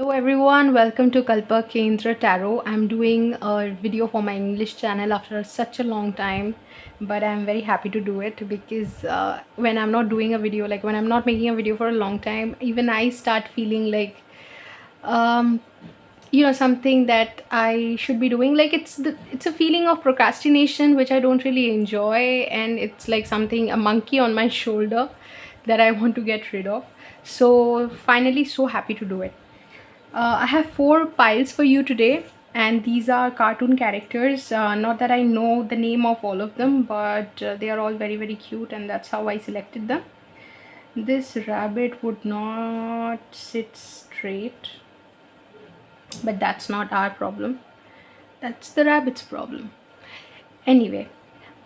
Hello everyone, welcome to Kalpa Kendra Tarot. I'm doing a video for my English channel after such a long time, but I'm very happy to do it because when I'm not doing a video, like when I'm not making a video for a long time, even I start feeling like um something that I should be doing. Like it's a feeling of procrastination which I don't really enjoy, and it's like something, a monkey on my shoulder that I want to get rid of. So finally, so happy to do it. I have four piles for you today, and these are cartoon characters. Not that I know the name of all of them, but they are all very, very cute, and that's how I selected them. This rabbit would not sit straight, but that's not our problem. That's the rabbit's problem. Anyway,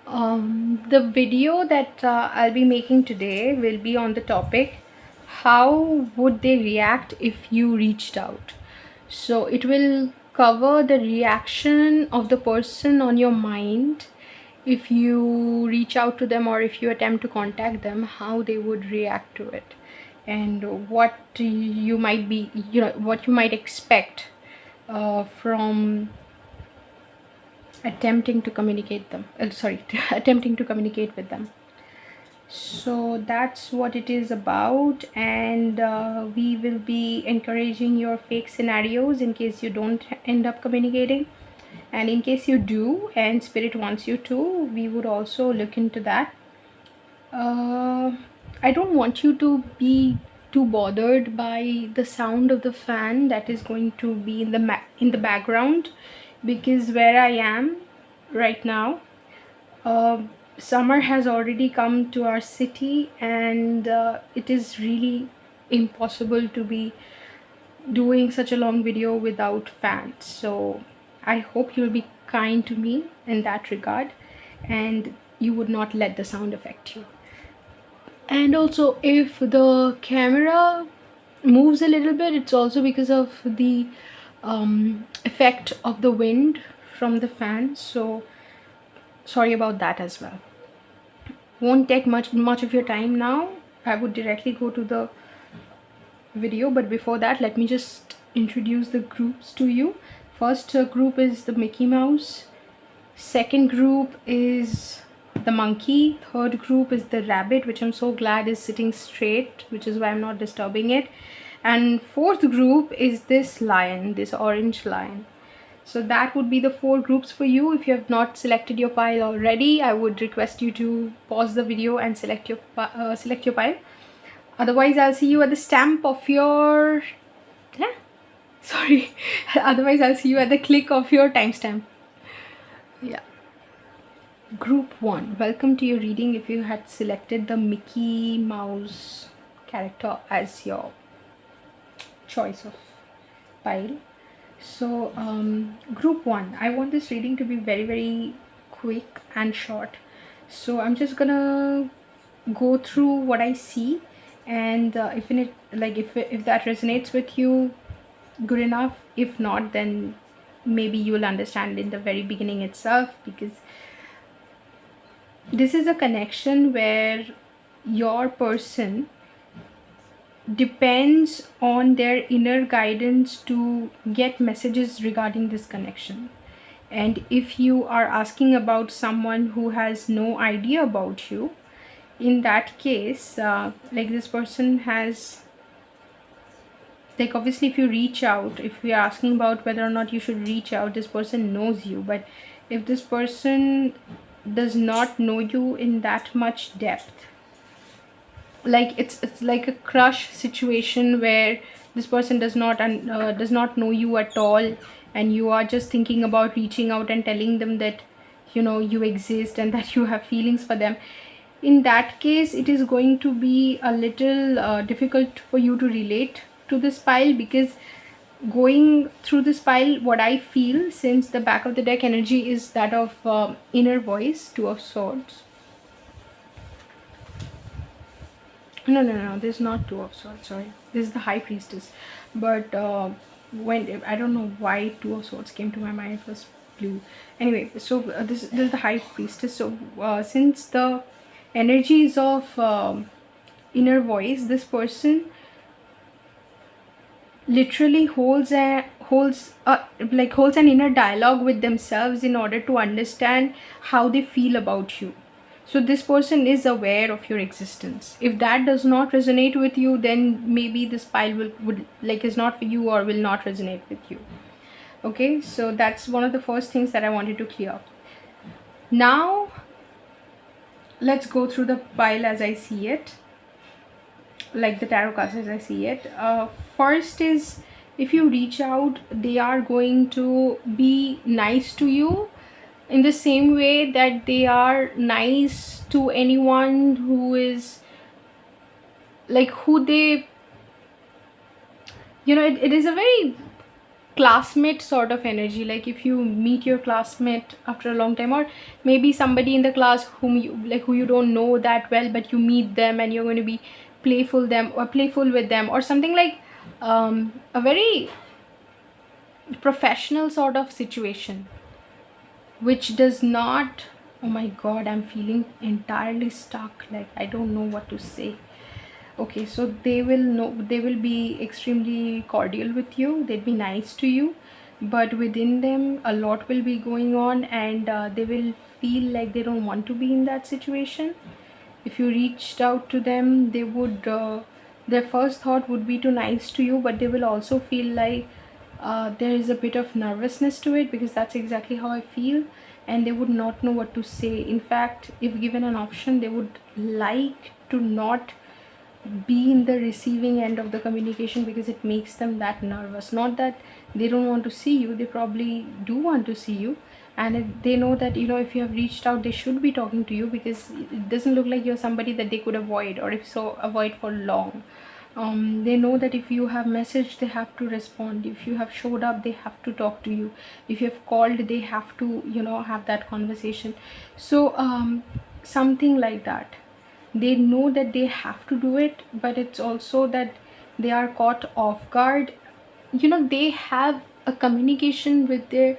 the video that I'll be making today will be on the topic, how would they react if you reached out? So it will cover the reaction of the person on your mind if you reach out to them or if you attempt to contact them, how they would react to it, and what you might be, what you might expect from attempting to communicate them attempting to communicate with them. So that's what it is about, and we will be encouraging your fake scenarios in case you don't end up communicating, and in case you do and spirit wants you to, we would also look into that. I don't want you to be too bothered by the sound of the fan that is going to be in the background, because where I am right now, summer has already come to our city, and it is really impossible to be doing such a long video without fans. So I hope you'll be kind to me in that regard, and you would not let the sound affect you. And also, if the camera moves a little bit, it's also because of the effect of the wind from the fan. So sorry about that as well. Won't take much of your time now. I would directly go to the video, but before that, let me just introduce the groups to you. First group is the Mickey Mouse. Second group is the monkey. Third group is the rabbit, which I'm so glad is sitting straight, which is why I'm not disturbing it. And fourth group is this lion, this orange lion. So that would be the four groups for you. If you have not selected your pile already, I would request you to pause the video and select your pile. Otherwise, I'll see you at the stamp of your sorry otherwise I'll see you at the click of your timestamp. Yeah. Group 1, welcome to your reading if you had selected the Mickey Mouse character as your choice of pile. So group 1, I want this reading to be very, very quick and short. So I'm just gonna go through what I see, and if that resonates with you, good enough. If not, then maybe you will understand in the very beginning itself, because this is a connection where your person depends on their inner guidance to get messages regarding this connection. And if you are asking about someone who has no idea about you, in that case, like this person has, like obviously if you reach out, if we are asking about whether or not you should reach out, this person knows you. But if this person does not know you in that much depth, like it's like a crush situation where this person does not know you at all, and you are just thinking about reaching out and telling them that you exist and that you have feelings for them. In that case, it is going to be a little difficult for you to relate to this pile, because going through this pile, what I feel, since the back of the deck energy is that of inner voice, Two of Swords. No, this is not Two of Swords, sorry, this is the High Priestess. But when I don't know why Two of Swords came to my mind, it was blue. Anyway, so this is the High Priestess. So since the energies of inner voice, this person literally holds an inner dialogue with themselves in order to understand how they feel about you. So this person is aware of your existence. If that does not resonate with you, then maybe this pile would like is not for you or will not resonate with you. Okay, so that's one of the first things that I wanted to clear. Now let's go through the pile as I see it, like the tarot cards as I see it. First is, if you reach out, they are going to be nice to you in the same way that they are nice to anyone who is like who they, it is a very classmate sort of energy. Like if you meet your classmate after a long time, or maybe somebody in the class who you don't know that well, but you meet them and you're going to be playful with them or something, like a very professional sort of situation, which does not, oh my god, I'm feeling entirely stuck, like I don't know what to say. Okay, so they will be extremely cordial with you, they'll be nice to you, but within them a lot will be going on, and they will feel like they don't want to be in that situation. If you reached out to them, they would their first thought would be to nice to you, but they will also feel like there is a bit of nervousness to it, because that's exactly how I feel, and they would not know what to say. In fact, if given an option, they would like to not be in the receiving end of the communication, because it makes them that nervous. Not that they don't want to see you, they probably do want to see you, and they know that if you have reached out, they should be talking to you, because it doesn't look like you're somebody that they could avoid, or if so, avoid for long. They know that if you have messaged, they have to respond. If you have showed up, they have to talk to you. If you have called, they have to have that conversation. So something like that. They know that they have to do it, but it's also that they are caught off guard. They have a communication with their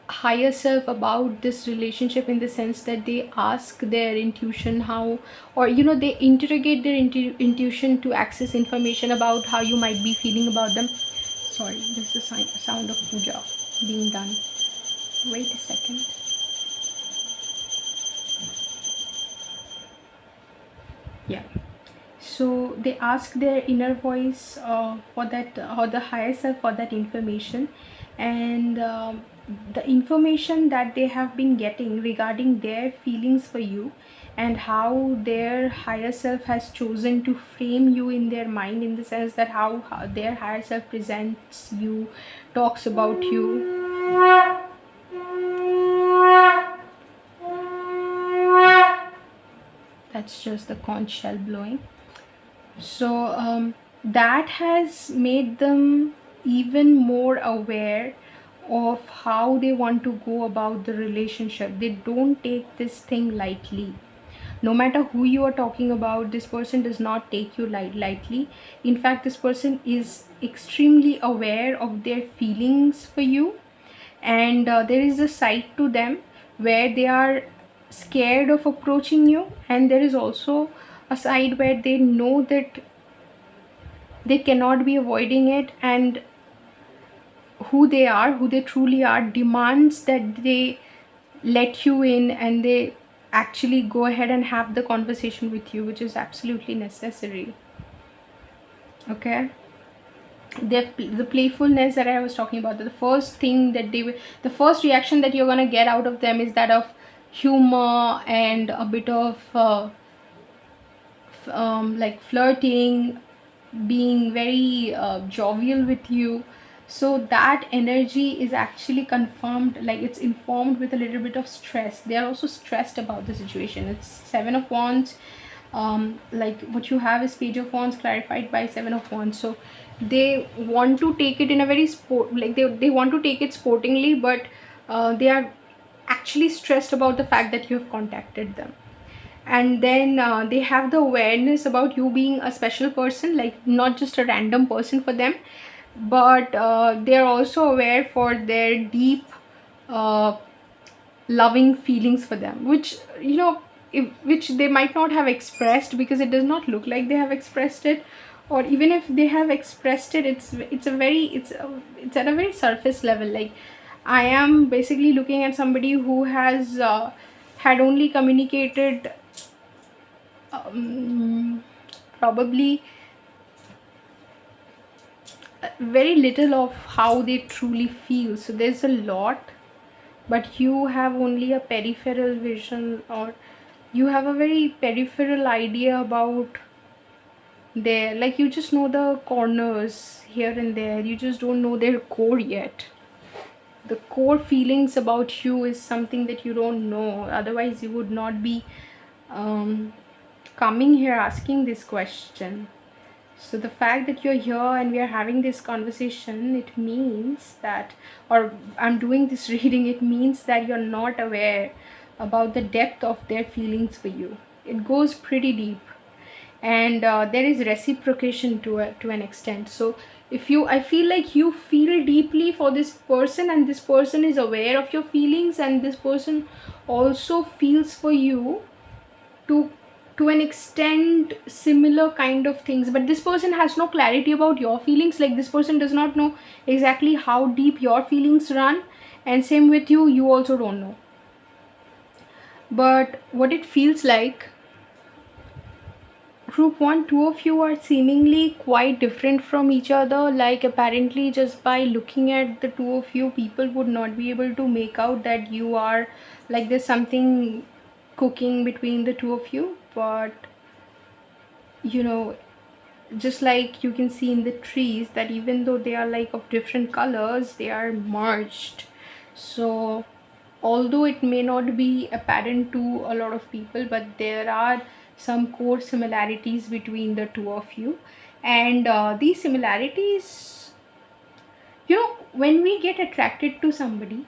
higher self about this relationship, in the sense that they ask their intuition how, or they interrogate their intuition to access information about how you might be feeling about them. Sorry, this is a sound of puja being done. Wait a second. Yeah, so they ask their inner voice for that, or the higher self, for that information. And the information that they have been getting regarding their feelings for you, and how their higher self has chosen to frame you in their mind, in the sense that how their higher self presents you, talks about you. That's just the conch shell blowing. So that has made them even more aware of how they want to go about the relationship. They don't take this thing lightly. No matter who you are talking about, this person does not take you lightly. In fact, this person is extremely aware of their feelings for you, and there is a side to them where they are scared of approaching you, and there is also a side where they know that they cannot be avoiding it, and who they truly are, demands that they let you in, and they actually go ahead and have the conversation with you, which is absolutely necessary. Okay, the playfulness that I was talking about, the first thing that the first reaction that you're going to get out of them is that of humor and a bit of like flirting, being very jovial with you. So that energy is actually confirmed, like it's informed with a little bit of stress. They are also stressed about the situation. It's 7 of Wands. Like what you have is Page of Wands clarified by 7 of Wands. So they want to take it in a very they want to take it sportingly, but they are actually stressed about the fact that you have contacted them. And then they have the awareness about you being a special person, like not just a random person for them, but they are also aware for their deep uh, loving feelings for them, which which they might not have expressed, because it does not look like they have expressed it, or even if they have expressed it, it's at a very surface level. Like, I am basically looking at somebody who has had only communicated um, probably very little of how they truly feel. So there's a lot, but you have only a peripheral vision, or you have a very peripheral idea about there. Like, you just know the corners here and there, you just don't know their core yet. The core feelings about you is something that you don't know, otherwise you would not be um, coming here asking this question. So the fact that you're here and we are having this conversation, it means that, or I'm doing this reading, it means that you're not aware about the depth of their feelings for you. It goes pretty deep, and there is reciprocation to an extent. So if you, I feel like you feel deeply for this person, and this person is aware of your feelings, and this person also feels for you to an extent similar kind of things, but this person has no clarity about your feelings. Like, this person does not know exactly how deep your feelings run, and same with you, you also don't know. But what it feels like, group 1, two of you are seemingly quite different from each other. Like, apparently just by looking at the two of you, people would not be able to make out that you are, like, there's something cooking between the two of you. But you know, just like you can see in the trees, that even though they are like of different colors, they are merged. So although it may not be apparent to a lot of people, but there are some core similarities between the two of you. And these similarities, when we get attracted to somebody,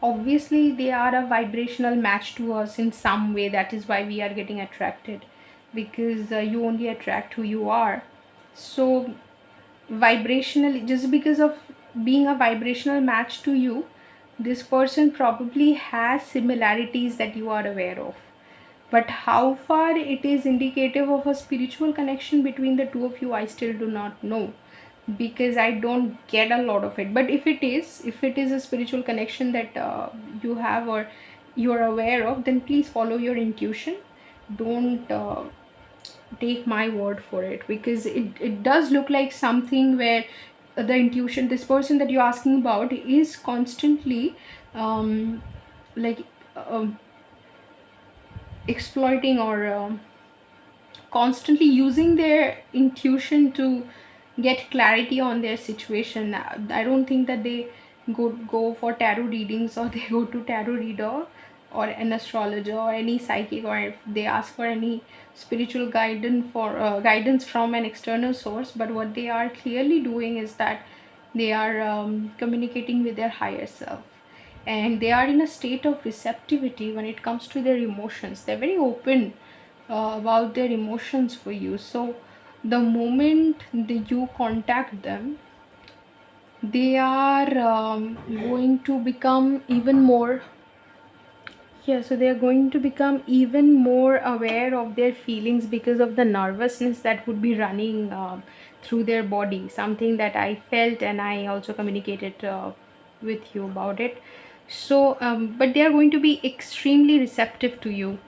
obviously they are a vibrational match to us in some way. That is why we are getting attracted, because you only attract who you are. So vibrational, just because of being a vibrational match to you, this person probably has similarities that you are aware of. But how far it is indicative of a spiritual connection between the two of you, I still do not know, because I don't get a lot of it. But if it is a spiritual connection that you have, or you're aware of, then please follow your intuition. Don't take my word for it, because it does look like something where the intuition, this person that you're asking about, is constantly like exploiting, or constantly using their intuition to get clarity on their situation. I don't think that they go for tarot readings, or they go to tarot reader or an astrologer or any psychic, or if they ask for any spiritual guidance from an external source. But what they are clearly doing is that they are communicating with their higher self, and they are in a state of receptivity when it comes to their emotions. They're very open about their emotions for you. So the moment that you contact them, they are going to become even more, yeah, so they are going to become even more aware of their feelings, because of the nervousness that would be running through their body. Something that I felt, and I also communicated with you about it. So but they are going to be extremely receptive to you.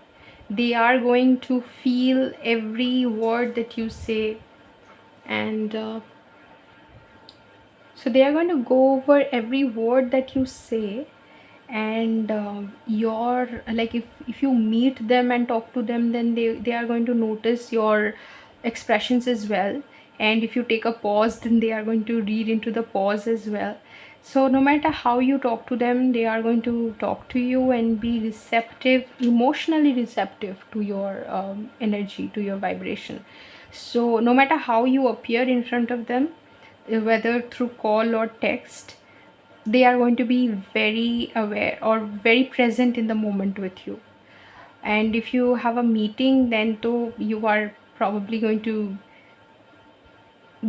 They are going to feel every word that you say, and so they are going to go over every word that you say. And your, like, if you meet them and talk to them, then they are going to notice your expressions as well. And if you take a pause, then they are going to read into the pause as well. So no matter how you talk to them, they are going to talk to you and be receptive, emotionally receptive to your energy, to your vibration. So no matter how you appear in front of them, whether through call or text, they are going to be very aware or very present in the moment with you. And if you have a meeting, then though you are probably going to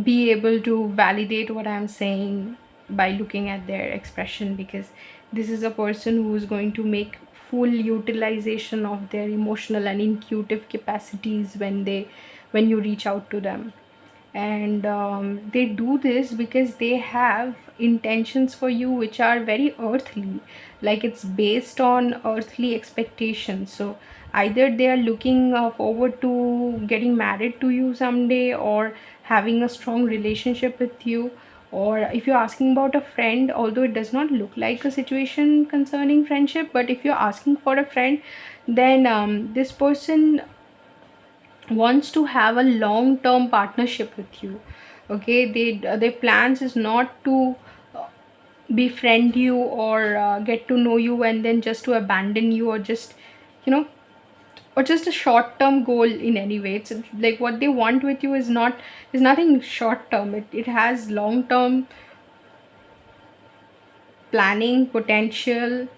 be able to validate what I'm saying by looking at their expression, because this is a person who is going to make full utilization of their emotional and intuitive capacities when you reach out to them. and they do this because they have intentions for you which are very earthly, like it's based on earthly expectations. So either they are looking forward to getting married to you someday, or having a strong relationship with you. Or if you're asking about a friend, although it does not look like a situation concerning friendship, but if you're asking for a friend, then this person wants to have a long term partnership with you. Okay, their plans is not to befriend you or get to know you and then just to abandon you, or just, you know, or just a short term goal in any way. It's like what they want with you is nothing short term. It has long term planning potential,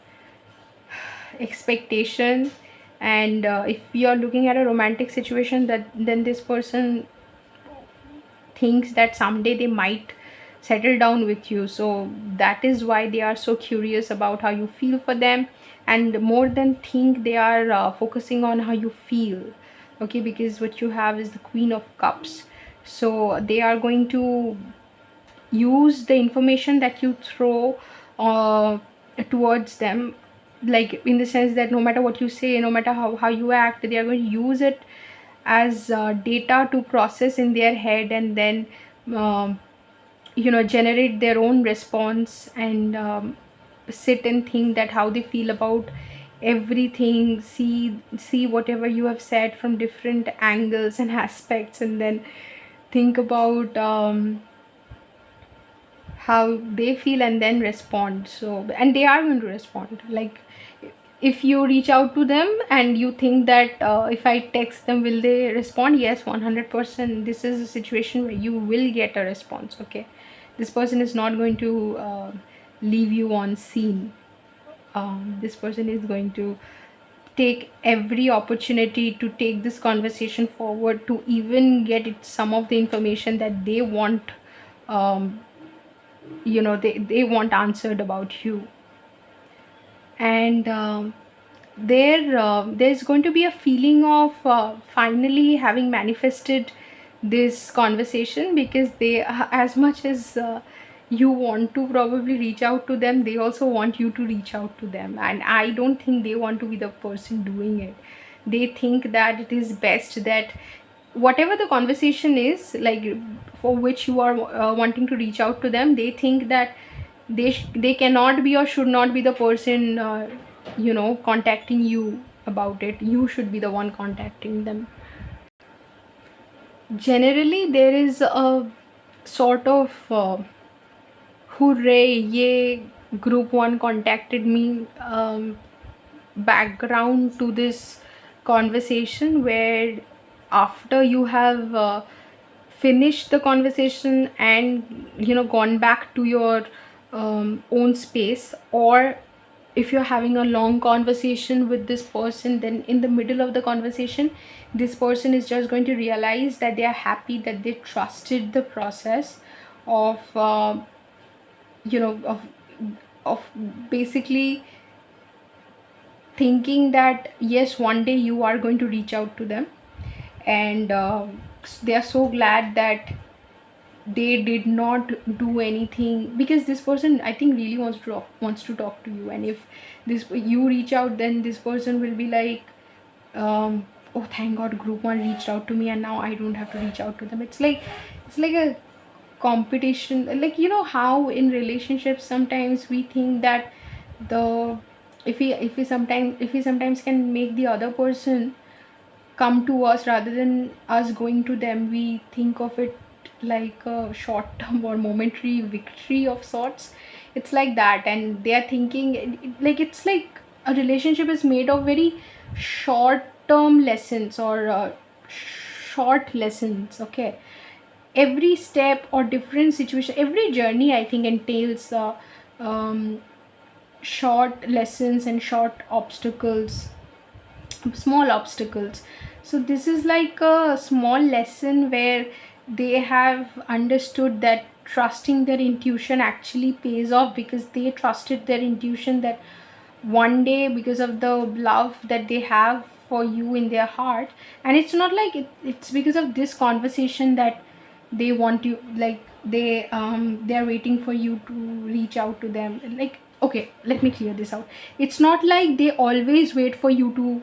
expectation. And if you're looking at a romantic situation, that then this person thinks that someday they might settle down with you. So that is why they are so curious about how you feel for them, and more than think, they are focusing on how you feel. Okay, because what you have is the Queen of Cups. So they are going to use the information that you throw uh, towards them, like in the sense that no matter what you say, no matter how you act, they are going to use it as data to process in their head, and then um, generate their own response, and sit and think that how they feel about everything, see whatever you have said from different angles and aspects, and then think about how they feel and then respond. So, and they are going to respond. Like if you reach out to them and you think that if I text them, will they respond? Yes, 100%. This is a situation where you will get a response. Okay, this person is not going to leave you on scene. This person is going to take every opportunity to take this conversation forward, to even get it, some of the information that they want, um, they want answered about you. And there's going to be a feeling of finally having manifested this conversation, because they, as much as you want to probably reach out to them, they also want you to reach out to them. And I don't think they want to be the person doing it. They think that it is best that whatever the conversation is, like for which you are wanting to reach out to them, they think that they cannot be or should not be the person contacting you about it. You should be the one contacting them. Generally there is a sort of hooray, yay, group one contacted me background to this conversation, where after you have finished the conversation and gone back to your own space, or if you're having a long conversation with this person, then in the middle of the conversation, this person is just going to realize that they are happy that they trusted the process of you know of of basically thinking that yes, one day you are going to reach out to them. And they are so glad that they did not do anything, because this person, I think, really wants to talk to you. And if this you reach out, then this person will be like, oh thank god, group one reached out to me and now I don't have to reach out to them. It's like a competition. Like, how in relationships sometimes we think that the if we sometimes can make the other person come to us rather than us going to them, we think of it like a short term or momentary victory of sorts. It's like that. And they are thinking like it's like a relationship is made of very short term lessons, or short lessons. Okay, every step or different situation, every journey, I think, entails um, short lessons and short obstacles, small obstacles. So this is like a small lesson where they have understood that trusting their intuition actually pays off, because they trusted their intuition that one day, because of the love that they have for you in their heart. And it's not like it's because of this conversation that they want you, like they are waiting for you to reach out to them. Like, okay, let me clear this out. It's not like they always wait for you to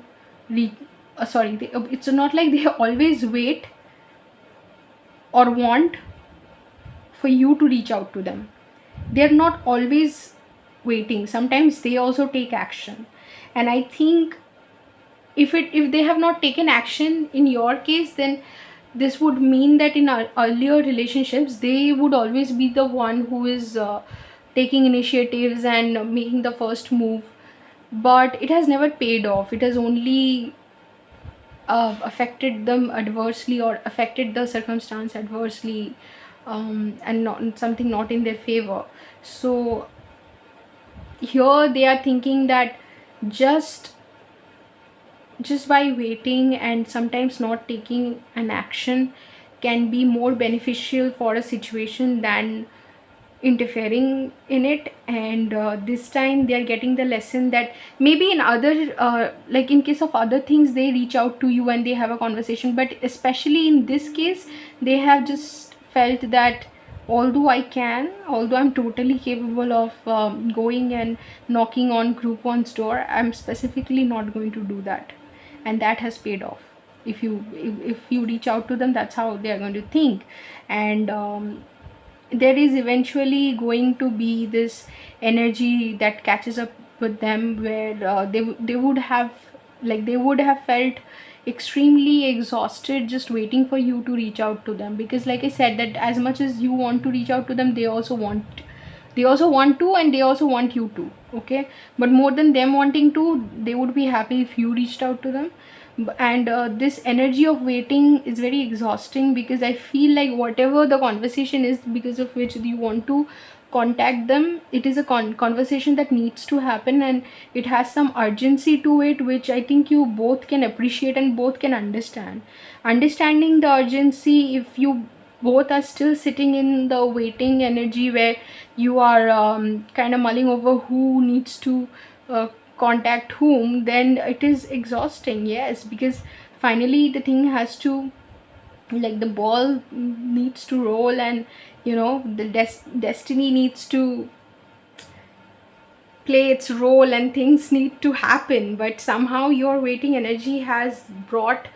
reach, it's not like they always wait or want for you to reach out to them. They're not always waiting, sometimes they also take action. And I think if they have not taken action in your case, then this would mean that in our earlier relationships they would always be the one who is taking initiatives and making the first move, but it has never paid off. It has only affected them adversely, or affected the circumstance adversely, and not something not in their favor. So here they are thinking that just by waiting and sometimes not taking an action can be more beneficial for a situation than interfering in it. And this time they are getting the lesson that maybe in other like in case of other things they reach out to you and they have a conversation, but especially in this case they have just felt that although I'm totally capable of going and knocking on group one's door, I'm specifically not going to do that. And that has paid off. If you reach out to them, that's how they are going to think. And there is eventually going to be this energy that catches up with them, where they would have, like, they would have felt extremely exhausted just waiting for you to reach out to them. Because like I said, that as much as you want to reach out to them, they also want to, and they also want you to. Okay, but more than them wanting to, they would be happy if you reached out to them. And this energy of waiting is very exhausting, because I feel like whatever the conversation is because of which you want to contact them, it is a conversation that needs to happen, and it has some urgency to it, which I think you both can appreciate and both can understand. Understanding the urgency, if you both are still sitting in the waiting energy where you are kind of mulling over who needs to contact whom, then it is exhausting. Yes, because finally the thing has to, like, the ball needs to roll, and the destiny needs to play its role, and things need to happen. But somehow your waiting energy has brought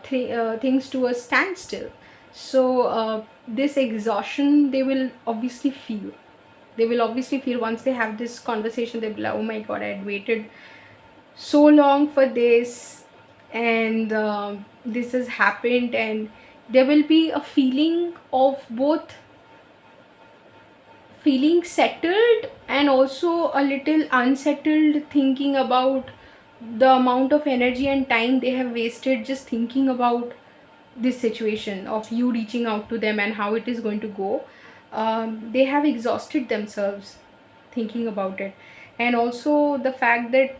things to a standstill. So this exhaustion they will obviously feel. Once they have this conversation, they'll be like, oh my god, I had waited so long for this, and this has happened. And there will be a feeling of both feeling settled and also a little unsettled, thinking about the amount of energy and time they have wasted just thinking about this situation of you reaching out to them and how it is going to go. They have exhausted themselves thinking about it. And also the fact that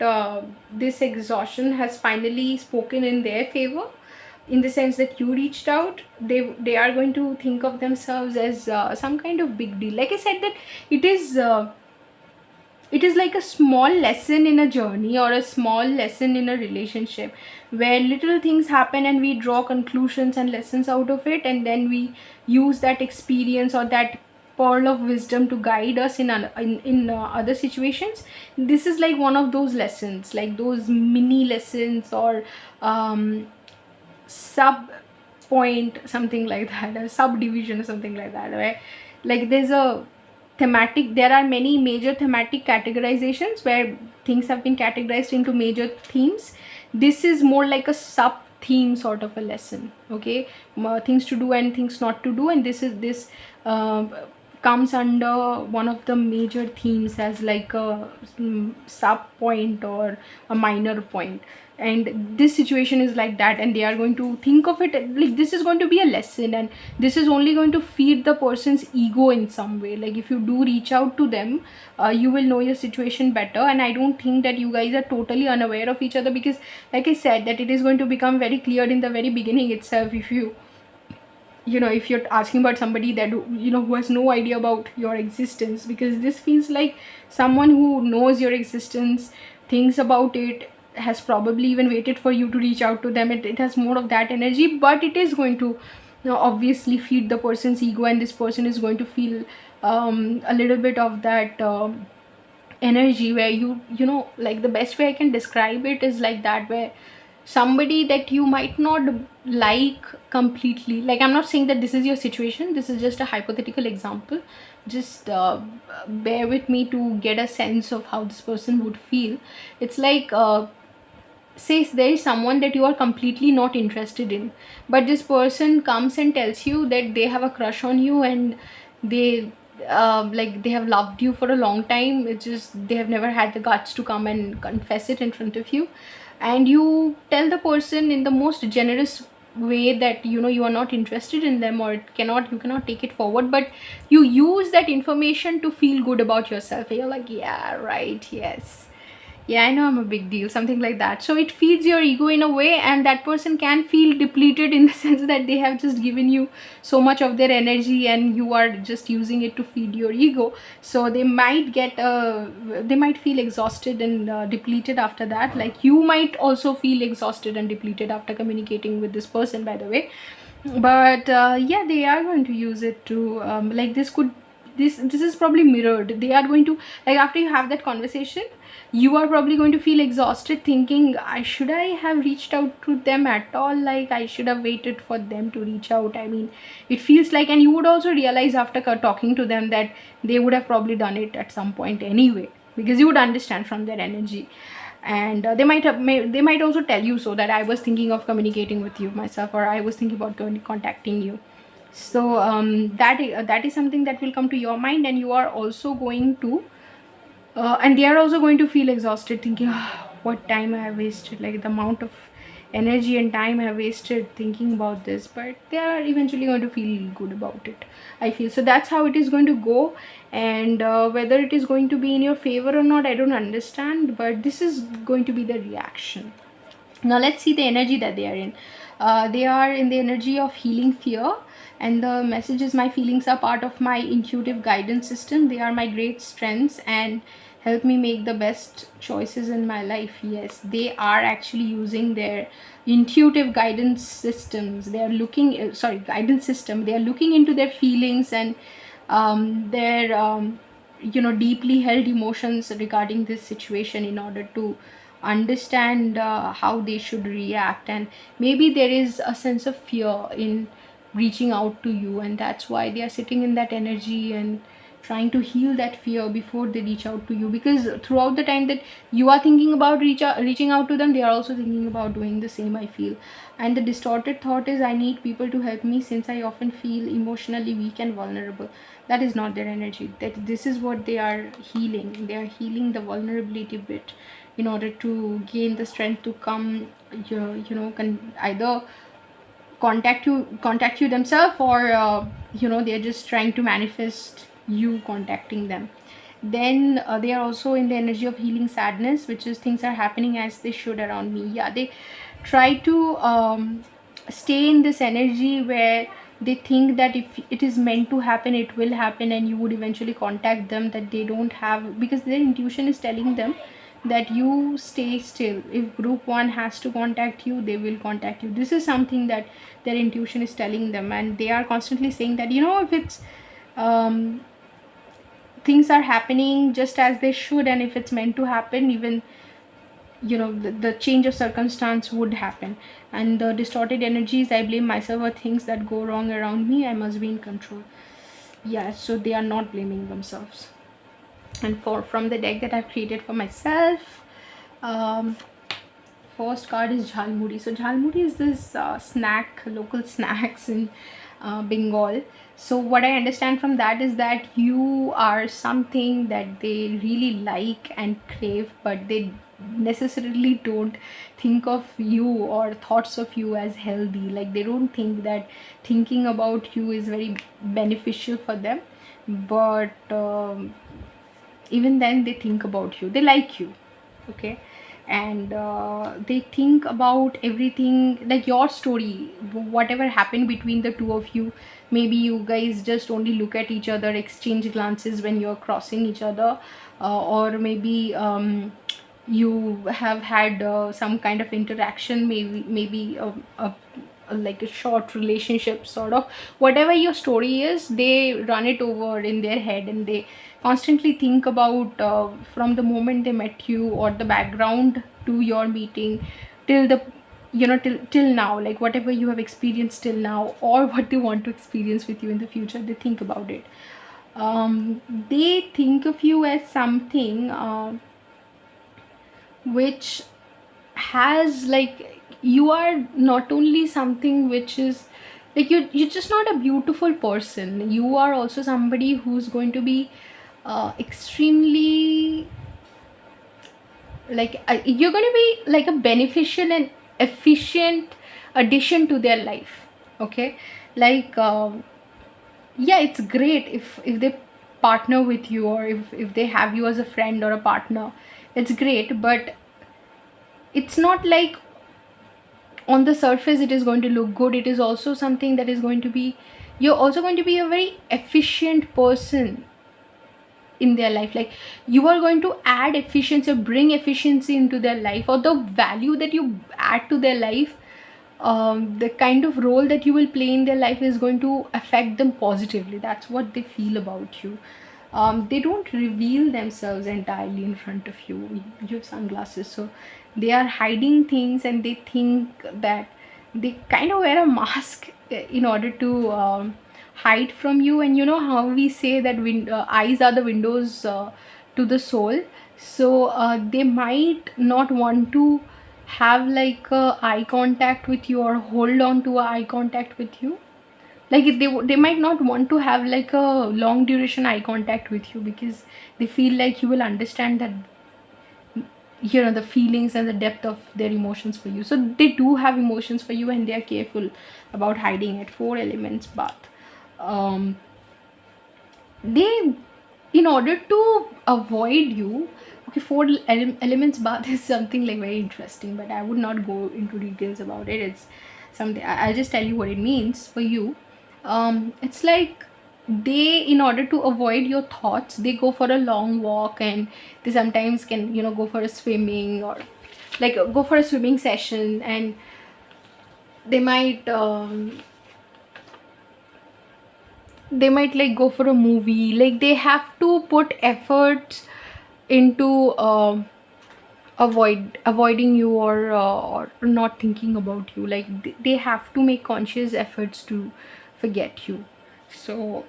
this exhaustion has finally spoken in their favor, in the sense that you reached out. They are going to think of themselves as some kind of big deal. Like I said, that it is like a small lesson in a journey, or a small lesson in a relationship, where little things happen and we draw conclusions and lessons out of it, and then we use that experience or that pearl of wisdom to guide us in other situations. This is like one of those lessons, like those mini lessons, or sub point, something like that, a subdivision or something like that, right? Like there are many major thematic categorizations where things have been categorized into major themes. This is more like a sub theme sort of a lesson. Okay, things to do and things not to do, and this comes under one of the major themes as like a sub point or a minor point. And this situation is like that, and they are going to think of it like this is going to be a lesson, and this is only going to feed the person's ego in some way. Like, if you do reach out to them, you will know your situation better. And I don't think that you guys are totally unaware of each other, because like I said, that it is going to become very clear in the very beginning itself, if if you're asking about somebody that who has no idea about your existence. Because this feels like someone who knows your existence, thinks about it, has probably even waited for you to reach out to them. It has more of that energy, but it is going to now obviously feed the person's ego, and this person is going to feel a little bit of that energy where you know, like the best way I can describe it is like that, where somebody that you might not like completely, like I'm not saying that this is your situation, this is just a hypothetical example, just bear with me to get a sense of how this person would feel. It's like says there is someone that you are completely not interested in, but this person comes and tells you that they have a crush on you, and they like they have loved you for a long time. It's just they have never had the guts to come and confess it in front of you, and you tell the person in the most generous way that you know you are not interested in them, or you cannot take it forward, but you use that information to feel good about yourself. You're like, yeah, right, yes, yeah, I know I'm a big deal, something like that. So it feeds your ego in a way, and that person can feel depleted in the sense that they have just given you so much of their energy and you are just using it to feed your ego. So they might they might feel exhausted and depleted after that. Like you might also feel exhausted and depleted after communicating with this person, by the way. But yeah, they are going to use it to like this is probably mirrored. They are going to, like, after you have that conversation, you are probably going to feel exhausted thinking, I should I have reached out to them at all, like I should have waited for them to reach out. I mean, it feels like, and you would also realize after talking to them that they would have probably done it at some point anyway, because you would understand from their energy. And they might also tell you so that I was thinking of communicating with you myself, or I was thinking about contacting you. So that is something that will come to your mind, and you are also going to and they are also going to feel exhausted thinking, "Ah, what time I have wasted, like the amount of energy and time I have wasted thinking about this," but they are eventually going to feel good about it, I feel. So that's how it is going to go. And whether it is going to be in your favor or not, I don't understand, but this is going to be the reaction. Now let's see the energy that they are in. They are in the energy of healing fear, and the message is, my feelings are part of my intuitive guidance system. They are my great strengths and help me make the best choices in my life. Yes, they are actually using their intuitive guidance systems. They are looking guidance system. They are looking into their feelings and their you know, deeply held emotions regarding this situation in order to understand how they should react. And maybe there is a sense of fear in reaching out to you, and that's why they are sitting in that energy and trying to heal that fear before they reach out to you, because throughout the time that you are thinking about reaching out to them, they are also thinking about doing the same, I feel. And the distorted thought is, I need people to help me since I often feel emotionally weak and vulnerable. That is not their energy. That this is what they are healing. They are healing the vulnerability bit in order to gain the strength to come, you know, can either contact you themselves, or you know, they're just trying to manifest you contacting them. Then they are also in the energy of healing sadness, which is things are happening as they should around me. Yeah, they try to stay in this energy where they think that if it is meant to happen, it will happen, and you would eventually contact them. That they don't have, because their intuition is telling them that you stay still. If group one has to contact you, they will contact you. This is something that their intuition is telling them, and they are constantly saying that, you know, if it's things are happening just as they should, and if it's meant to happen, even, you know, the change of circumstance would happen. And the distorted energies, I blame myself for things that go wrong around me, I must be in control. Yeah, so they are not blaming themselves. And from the deck that I've created for myself, um, first card is jhalmuri. So jhalmuri is this snack, local snacks in Bengal. So what I understand from that is that you are something that they really like and crave, but they necessarily don't think of you or thoughts of you as healthy. Like they don't think that thinking about you is very beneficial for them. But even then they think about you, they like you, okay. And they think about everything, like your story, whatever happened between the two of you. Maybe you guys just only look at each other, exchange glances when you're crossing each other, or maybe you have had some kind of interaction, maybe like a short relationship sort of. Whatever your story is, they run it over in their head, and they constantly think about from the moment they met you, or the background to your meeting, till the till now, like whatever you have experienced till now, or what they want to experience with you in the future. They think about it. They think of you as something which has, like, you are not only something which is like, you're just not a beautiful person. You are also somebody who's going to be extremely, like, you're going to be like a beneficial and efficient addition to their life. Okay, like, yeah, it's great if they partner with you, or if they have you as a friend or a partner. It's great, but it's not like on the surface it is going to look good. It is also something that is going to be, you're also going to be a very efficient person in their life. Like, you are going to add efficiency or bring efficiency into their life, or the value that you add to their life. The kind of role that you will play in their life is going to affect them positively. That's what they feel about you. They don't reveal themselves entirely in front of you. You have sunglasses, so they are hiding things, and they think that they kind of wear a mask in order to hide from you. And you know how we say that eyes are the windows to the soul. So they might not want to have like eye contact with you, or hold on to a eye contact with you. Like, they might not want to have like a long duration eye contact with you, because they feel like you will understand that, the feelings and the depth of their emotions for you. So they do have emotions for you, and they are careful about hiding it. Four elements bath. um they, in order to avoid you, okay, four elements bath is something like very interesting, but I would not go into details about it. It's something, I'll just tell you what it means for you. It's like, they, in order to avoid your thoughts, they go for a long walk, and they sometimes can, go for a swimming, or like go for a swimming session. And they might like go for a movie. Like, they have to put efforts into avoiding you, or not thinking about you. Like, they have to make conscious efforts to forget you. So,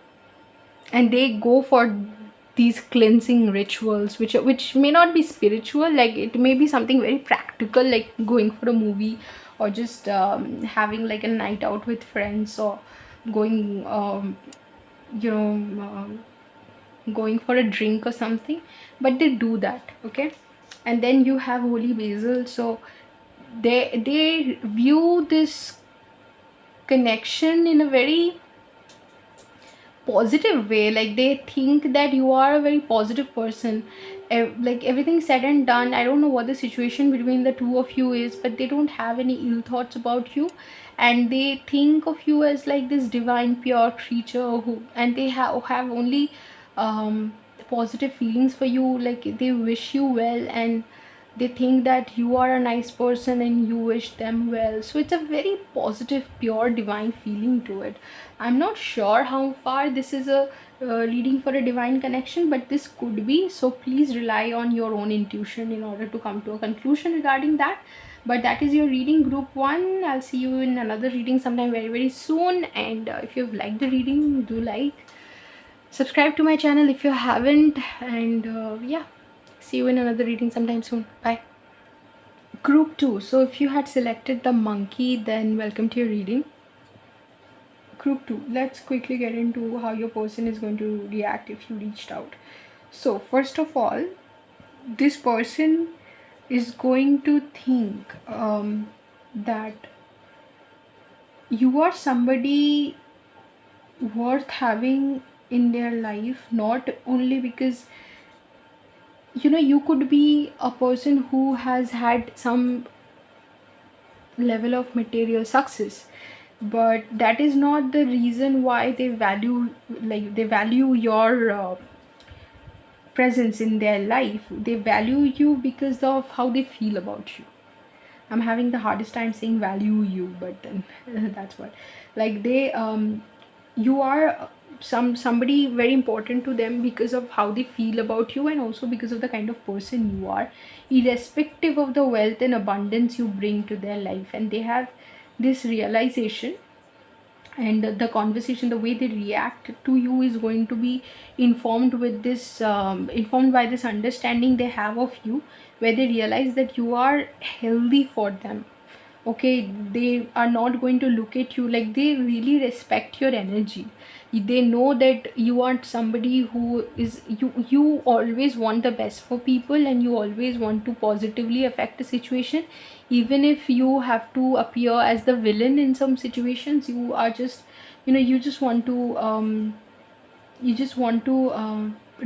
and they go for these cleansing rituals, which may not be spiritual. Like, it may be something very practical, like going for a movie, or just having like a night out with friends, or going you know going for a drink or something. But they do that, okay. And then you have holy basil. So they view this connection in a very positive way. Like, they think that you are a very positive person. Like, everything said and done, I don't know what the situation between the two of you is, but they don't have any ill thoughts about you. And they think of you as like this divine pure creature, who, and they have only positive feelings for you. Like, they wish you well, and they think that you are a nice person, and you wish them well. So it's a very positive, pure, divine feeling to it. I'm not sure how far this is a leading for a divine connection, but this could be. So please rely on your own intuition in order to come to a conclusion regarding that. But that is your reading, group 1. I'll see you in another reading sometime very, very soon. And if you've liked the reading, do like, subscribe to my channel if you haven't. And yeah, see you in another reading sometime soon. Bye. Group 2. So if you had selected the monkey, then welcome to your reading. Group 2. Let's quickly get into how your person is going to react if you reached out. So first of all, this person is going to think that you are somebody worth having in their life. Not only because you could be a person who has had some level of material success, but that is not the reason why they value your presence in their life. They value you because of how they feel about you. I'm having the hardest time saying value you, but then that's what, like they you are somebody very important to them because of how they feel about you, and also because of the kind of person you are, irrespective of the wealth and abundance you bring to their life. And they have this realization, and the conversation, the way they react to you, is going to be informed with this informed by this understanding they have of you, where they realize that you are healthy for them. Okay, they are not going to look at you, like they really respect your energy. They know that you are somebody who is, you always want the best for people, and you always want to positively affect the situation. Even if you have to appear as the villain in some situations, you are just, you just want to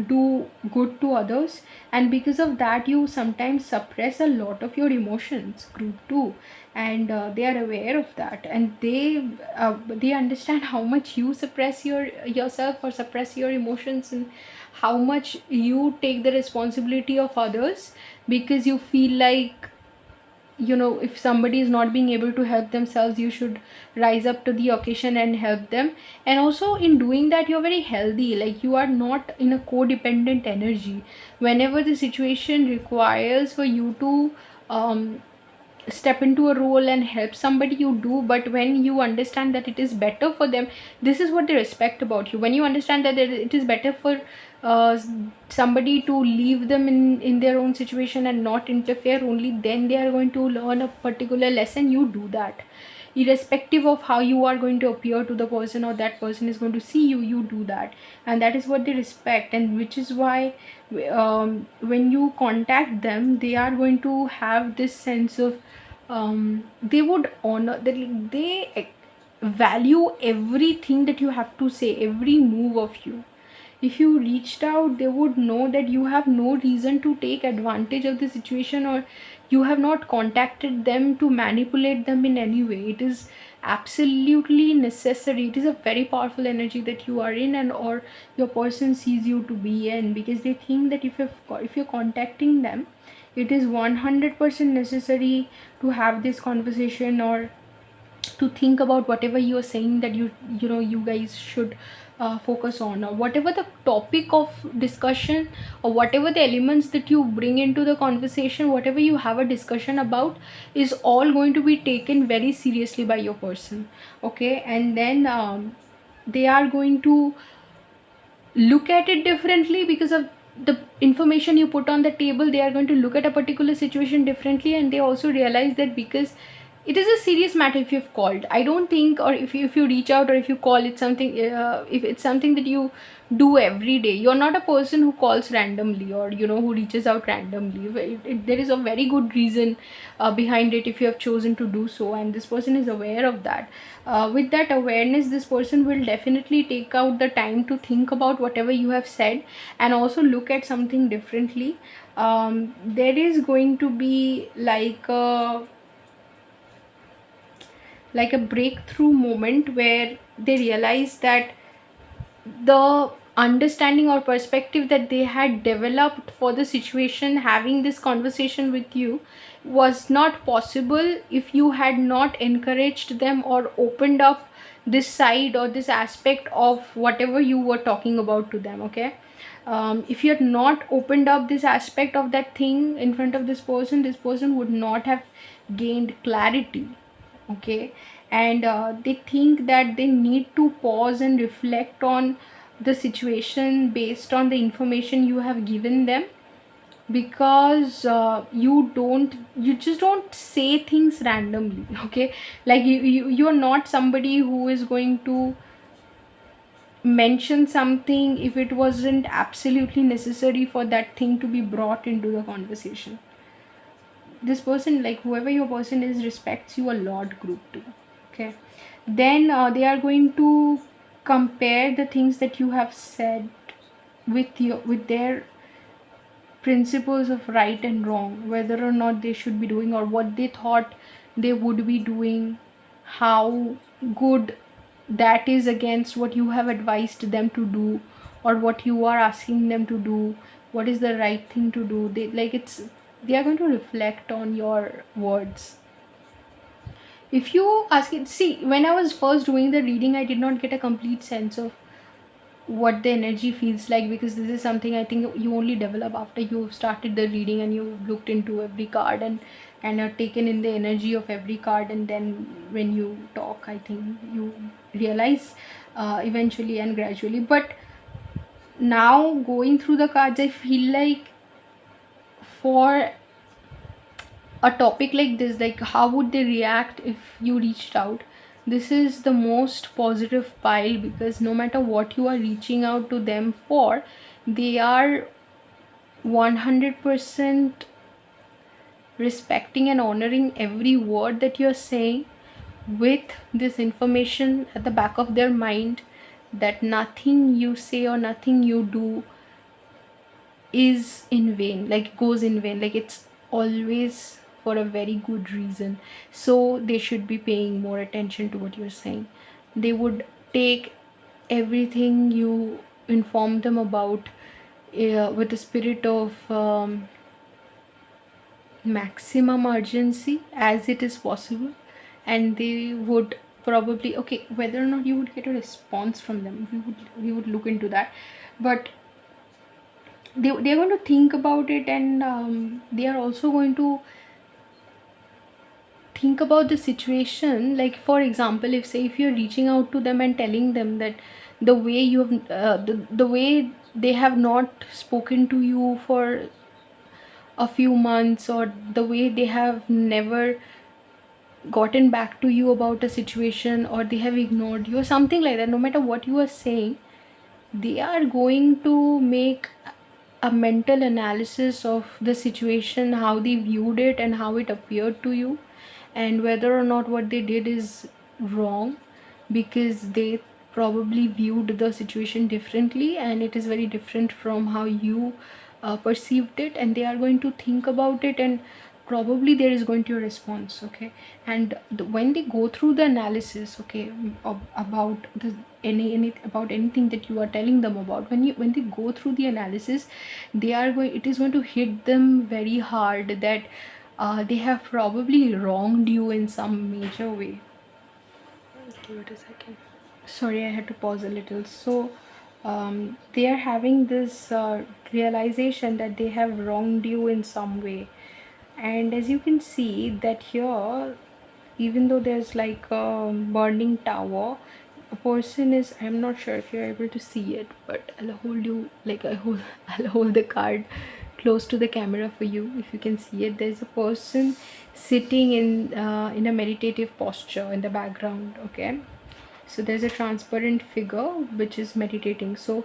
do good to others. And because of that, you sometimes suppress a lot of your emotions, group too. And they are aware of that, and they understand how much you suppress yourself, or suppress your emotions, and how much you take the responsibility of others, because you feel like, if somebody is not being able to help themselves, you should rise up to the occasion and help them. And also in doing that, you're very healthy, like you are not in a codependent energy. Whenever the situation requires for you to step into a role and help somebody, you do. But when you understand that it is better for them, this is what they respect about you. When you understand that it is better for uh, somebody to leave them in their own situation and not interfere, only then they are going to learn a particular lesson. You do that irrespective of how you are going to appear to the person, or that person is going to see you. You do that, and that is what they respect. And which is why when you contact them, they are going to have this sense of they would honor that, like, they value everything that you have to say, every move of you. If you reached out, they would know that you have no reason to take advantage of the situation, or you have not contacted them to manipulate them in any way. It is absolutely necessary. It is a very powerful energy that you are in, and or your person sees you to be in, because they think that if you're contacting them, it is 100% necessary to have this conversation, or to think about whatever you are saying, that you guys should focus on, or whatever the topic of discussion, or whatever the elements that you bring into the conversation, whatever you have a discussion about, is all going to be taken very seriously by your person. Okay, and then they are going to look at it differently because of the information you put on the table. They are going to look at a particular situation differently, and they also realize that because it is a serious matter. If you've called, I don't think, or if you reach out, or if you call, it's something, if it's something that you do every day. You're not a person who calls randomly, or who reaches out randomly. There is a very good reason behind it, if you have chosen to do so, and this person is aware of that. With that awareness, this person will definitely take out the time to think about whatever you have said, and also look at something differently. There is going to be like a breakthrough moment, where they realize that the understanding or perspective that they had developed for the situation, having this conversation with you, was not possible if you had not encouraged them, or opened up this side or this aspect of whatever you were talking about to them. Okay, if you had not opened up this aspect of that thing in front of this person would not have gained clarity. Okay, and they think that they need to pause and reflect on the situation based on the information you have given them, because you just don't say things randomly. Okay, like you're not somebody who is going to mention something if it wasn't absolutely necessary for that thing to be brought into the conversation. This person, like whoever your person is, respects you a lot, group 2. Okay, then they are going to compare the things that you have said with their principles of right and wrong, whether or not they should be doing, or what they thought they would be doing, how good that is against what you have advised them to do, or what you are asking them to do, what is the right thing to do. They are going to reflect on your words. If you ask it, see, when I was first doing the reading, I did not get a complete sense of what the energy feels like, because this is something I think you only develop after you've started the reading and you've looked into every card and are taken in the energy of every card, and then when you talk, I think you realize eventually and gradually. But now going through the cards, I feel like for a topic like this, like how would they react if you reached out, this is the most positive pile, because no matter what you are reaching out to them for, they are 100% respecting and honoring every word that you're saying, with this information at the back of their mind that nothing you say or nothing you do is in vain, like goes in vain, like it's always for a very good reason. So they should be paying more attention to what you're saying. They would take everything you inform them about with the spirit of maximum urgency as it is possible, and they would probably, okay, whether or not you would get a response from them, we would look into that. But they're going to think about it, and they are also going to think about the situation. Like for example, if say if you're reaching out to them and telling them that the way you have the way they have not spoken to you for a few months, or the way they have never gotten back to you about a situation, or they have ignored you or something like that, no matter what you are saying, they are going to make a mental analysis of the situation, how they viewed it and how it appeared to you, and whether or not what they did is wrong, because they probably viewed the situation differently and it is very different from how you perceived it, and they are going to think about it, and probably there is going to be a response. Okay, and when they go through the analysis, okay, about the any about anything that you are telling them about, when they go through the analysis, they are going it is going to hit them very hard that they have probably wronged you in some major way. Give it a second. Sorry, I had to pause a little. So they are having this realization that they have wronged you in some way. And as you can see that here, even though there's like a burning tower, a person is, I'm not sure if you're able to see it, but I'll hold you like I'll hold the card close to the camera for you. If you can see it, there's a person sitting in a meditative posture in the background. Okay, so there's a transparent figure which is meditating. So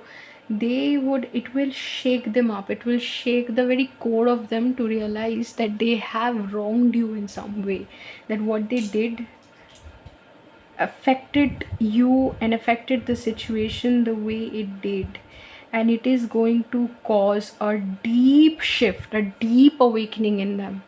it will shake them up, it will shake the very core of them to realize that they have wronged you in some way, that what they did affected you and affected the situation the way it did, and it is going to cause a deep shift, a deep awakening in them.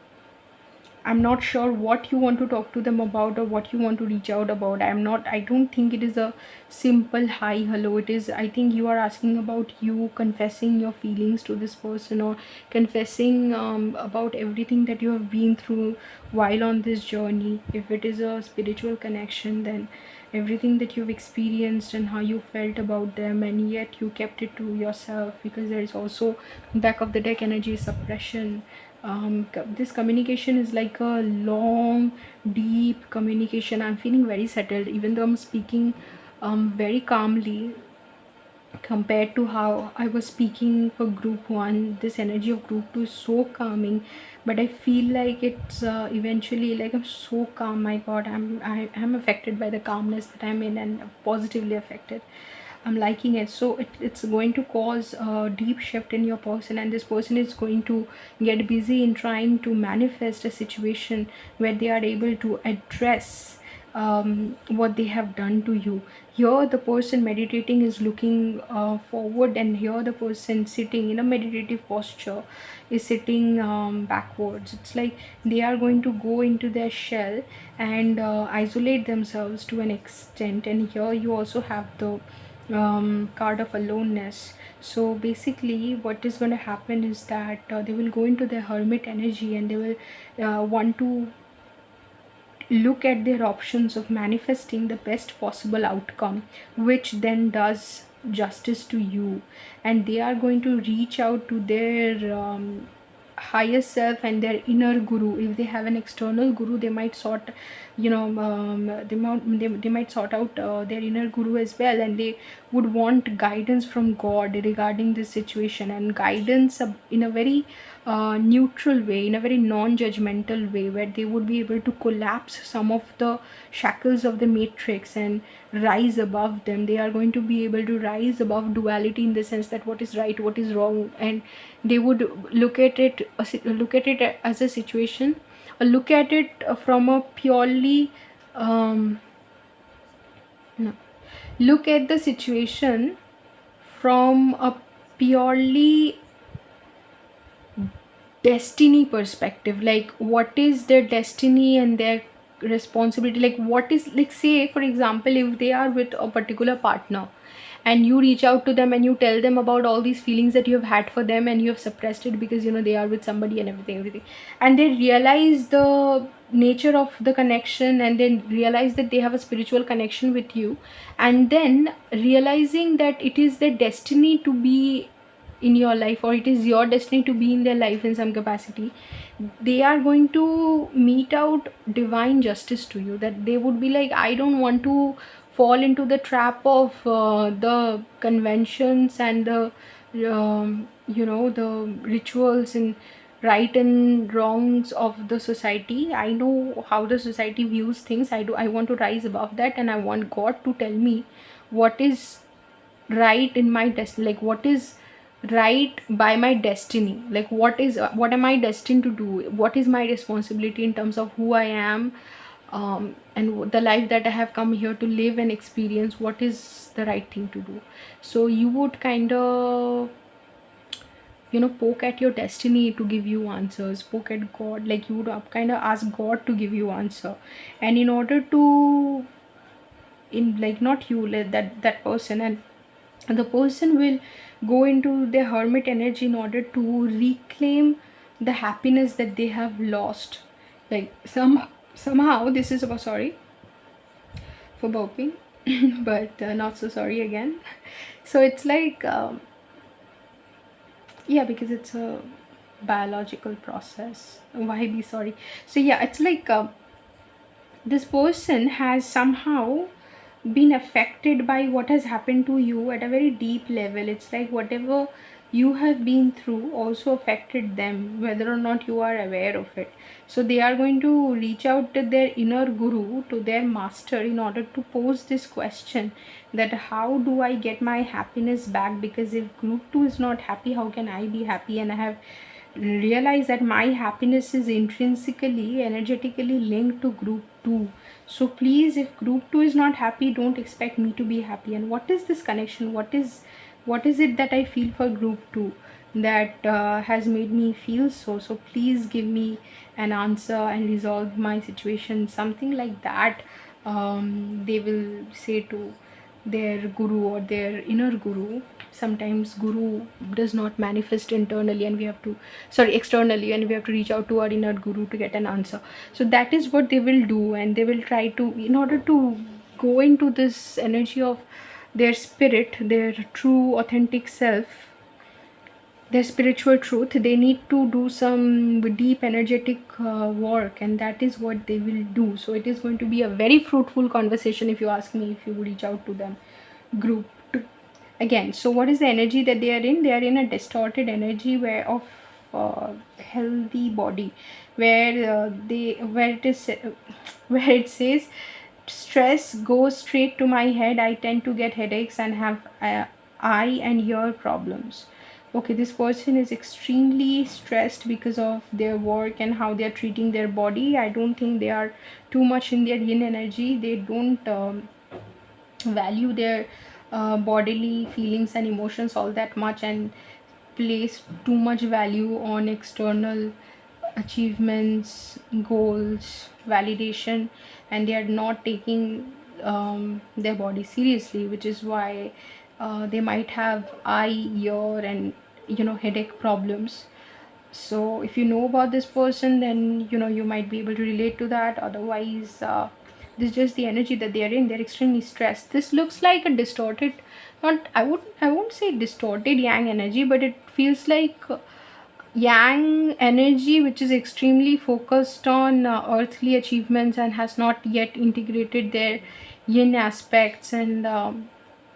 I'm not sure what you want to talk to them about or what you want to reach out about. I don't think it is a simple hi hello. It is, I think you are asking about you confessing your feelings to this person, or confessing about everything that you have been through while on this journey. If it is a spiritual connection, then everything that you've experienced and how you felt about them, and yet you kept it to yourself, because there is also back of the deck energy suppression. This communication is like a long deep communication. I'm feeling very settled, even though I'm speaking very calmly compared to how I was speaking for group 1. This energy of group 2 is so calming, but I feel like it's eventually like I'm so calm. My god, I'm affected by the calmness that I'm in, and positively affected. I'm liking it. So it's going to cause a deep shift in your person, and this person is going to get busy in trying to manifest a situation where they are able to address what they have done to you. Here the person meditating is looking forward, and here the person sitting in a meditative posture is sitting backwards. It's like they are going to go into their shell and isolate themselves to an extent. And here you also have the card of aloneness. So basically what is going to happen is that they will go into their hermit energy, and they will want to look at their options of manifesting the best possible outcome, which then does justice to you. And they are going to reach out to their higher self and their inner guru. If they have an external guru, they might sort, they might sort out their inner guru as well, and they would want guidance from God regarding this situation, and guidance in a very neutral way, in a very non-judgmental way, where they would be able to collapse some of the shackles of the matrix and rise above them. They are going to be able to rise above duality, in the sense that what is right, what is wrong, and they would look at it as a situation, or look at it from a purely no, look at the situation from a purely destiny perspective. Like, what is their destiny and their responsibility? Like, what is, like, say for example, if they are with a particular partner, and you reach out to them and you tell them about all these feelings that you have had for them, and you have suppressed it because they are with somebody and everything, and they realize the nature of the connection, and then realize that they have a spiritual connection with you, and then realizing that it is their destiny to be in your life, or it is your destiny to be in their life in some capacity, they are going to mete out divine justice to you. That they would be like, I don't want to fall into the trap of the conventions and the the rituals and right and wrongs of the society. I know how the society views things. I want to rise above that, and I want God to tell me what is right in my destiny, like what is right by my destiny, like what am I destined to do, what is my responsibility in terms of who I am, and the life that I have come here to live and experience, what is the right thing to do. So you would kind of poke at your destiny to give you answers, poke at God, like you would kind of ask God to give you answer. And in order to, in like, not you, like that person, and the person will go into their hermit energy in order to reclaim the happiness that they have lost. Like, somehow this is about, sorry for burping, but not so sorry again. So it's like, yeah, because it's a biological process, why be sorry. So yeah, it's like, this person has somehow been affected by what has happened to you at a very deep level. It's like whatever you have been through also affected them, whether or not you are aware of it. So they are going to reach out to their inner guru, to their master, in order to pose this question, that how do I get my happiness back? Because if group 2 is not happy, how can I be happy? And I have realized that my happiness is intrinsically, energetically linked to group 2. So please, if group 2 is not happy, don't expect me to be happy. And what is this connection? What is it that I feel for group 2 that has made me feel so please give me an answer and resolve my situation, something like that. They will say to their guru or their inner guru. Sometimes guru does not manifest internally, and we have to, sorry, externally, and we have to reach out to our inner guru to get an answer. So that is what they will do, and they will try to, in order to go into this energy of their spirit, their true authentic self, their spiritual truth, they need to do some deep energetic work, and that is what they will do. So it is going to be a very fruitful conversation, if you ask me, if you reach out to them. Group two. Again, so what is the energy that they are in? They are in a distorted energy where of healthy body, where where it is where it says, stress goes straight to my head, I tend to get headaches and have eye and ear problems. Okay, this person is extremely stressed because of their work and how they are treating their body. I don't think they are too much in their yin energy. They don't value their bodily feelings and emotions all that much, and place too much value on external achievements, goals, validation, and they are not taking their body seriously, which is why they might have eye, ear, and headache problems. So if you know about this person, then you might be able to relate to that. Otherwise, this is just the energy that they are in. They're extremely stressed. This looks like a distorted, not I won't say distorted yang energy, but it feels like yang energy which is extremely focused on earthly achievements and has not yet integrated their yin aspects, and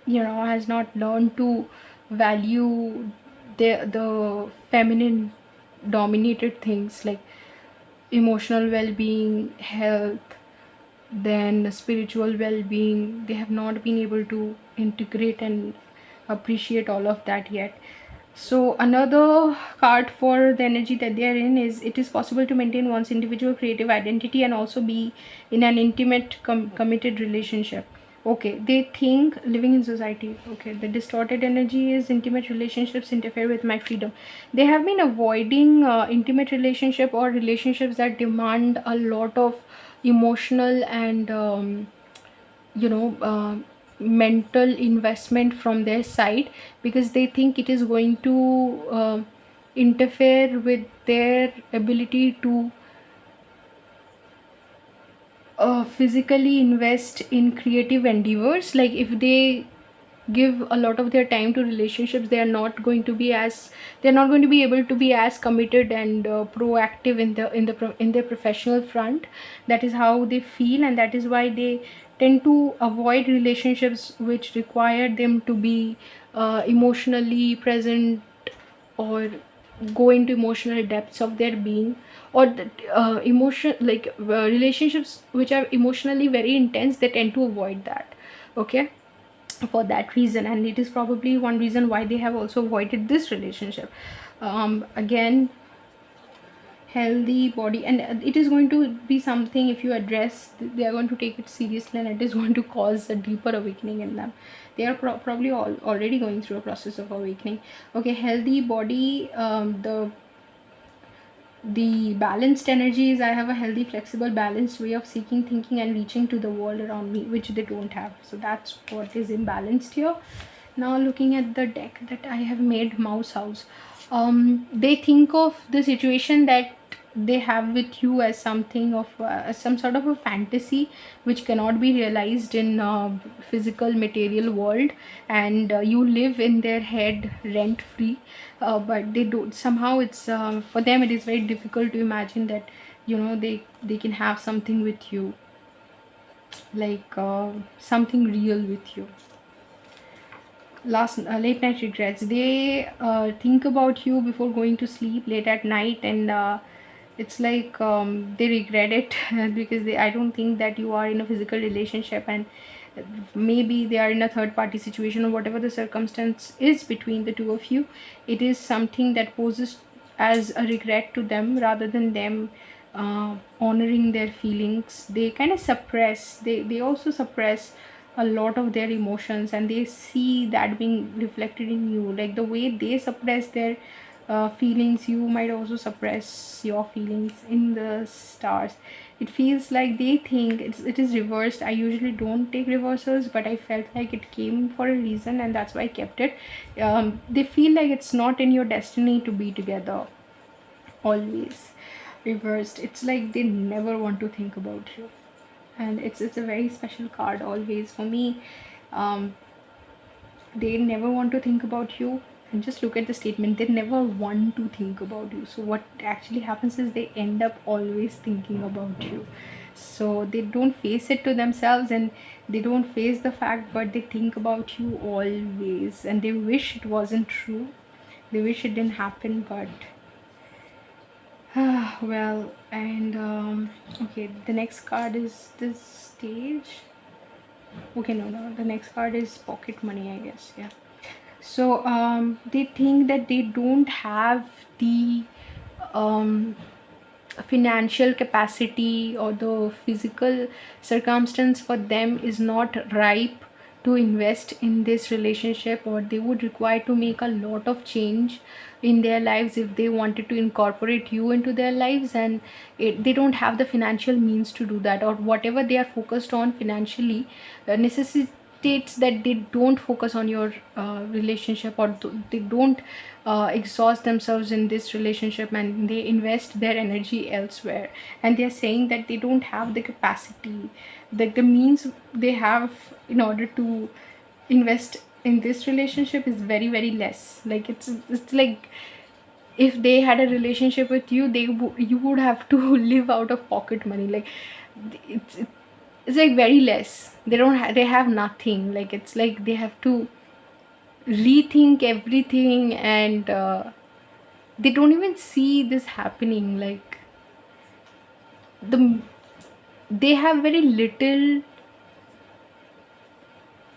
has not learned to value the feminine dominated things like emotional well-being, health, then spiritual well-being. They have not been able to integrate and appreciate all of that yet. So another card for the energy that they are in is, it is possible to maintain one's individual creative identity and also be in an intimate committed relationship. Okay, they think living in society. Okay, the distorted energy is intimate relationships interfere with my freedom. They have been avoiding intimate relationship or relationships that demand a lot of emotional and mental investment from their side, because they think it is going to interfere with their ability to physically invest in creative endeavors. Like if they give a lot of their time to relationships, they're not going to be able to be as committed and proactive in their professional front. That is how they feel, and that is why they tend to avoid relationships which require them to be emotionally present, or go into emotional depths of their being, or relationships which are emotionally very intense. They tend to avoid that. Okay, for that reason, and it is probably one reason why they have also avoided this relationship. Again, healthy body, and it is going to be something, if you address, they are going to take it seriously, and it is going to cause a deeper awakening in them. They are probably already going through a process of awakening. Okay, healthy body. The balanced energies, I have a healthy, flexible, balanced way of seeking, thinking, and reaching to the world around me, which they don't have. So that's what is imbalanced here. Now looking at the deck that I have made, Mouse House. They think of the situation that they have with you as something of some sort of a fantasy which cannot be realized in physical material world, and you live in their head rent free. But they don't, somehow it's for them it is very difficult to imagine that they can have something with you, like something real with you. Late night regrets, they think about you before going to sleep late at night, and it's like they regret it because I don't think that you are in a physical relationship, and maybe they are in a third party situation, or whatever the circumstance is between the two of you. It is something that poses as a regret to them, rather than them honoring their feelings. They kind of suppress, they also suppress a lot of their emotions, and they see that being reflected in you. Like the way they suppress their feelings, you might also suppress your feelings in the stars. It feels like they think it is reversed. I usually don't take reversals, but I felt like it came for a reason, and that's why I kept it. They feel like it's not in your destiny to be together. Always reversed, it's like they never want to think about you, and it's a very special card always for me. um, they never want to think about you. And just look at the statement, they never want to think about you. So what actually happens is they end up always thinking about you. So they don't face it to themselves, and they don't face the fact, but they think about you always, and they wish it wasn't true. They wish it didn't happen, but well, and okay, the next card is this stage. Okay, no, the next card is pocket money, I guess. Yeah. So they think that they don't have the um financial capacity, or the physical circumstance for them is not ripe to invest in this relationship, or they would require to make a lot of change in their lives if they wanted to incorporate you into their lives, and they don't have the financial means to do that, or whatever they are focused on financially states that they don't focus on your relationship, or they don't exhaust themselves in this relationship, and they invest their energy elsewhere. And they're saying that they don't have the capacity, the means they have in order to invest in this relationship is very very less. Like it's like if they had a relationship with you, you would have to live out of pocket money. Like it's it's like very less. They have nothing. Like it's like they have to rethink everything, and they don't even see this happening. Like the they have very little.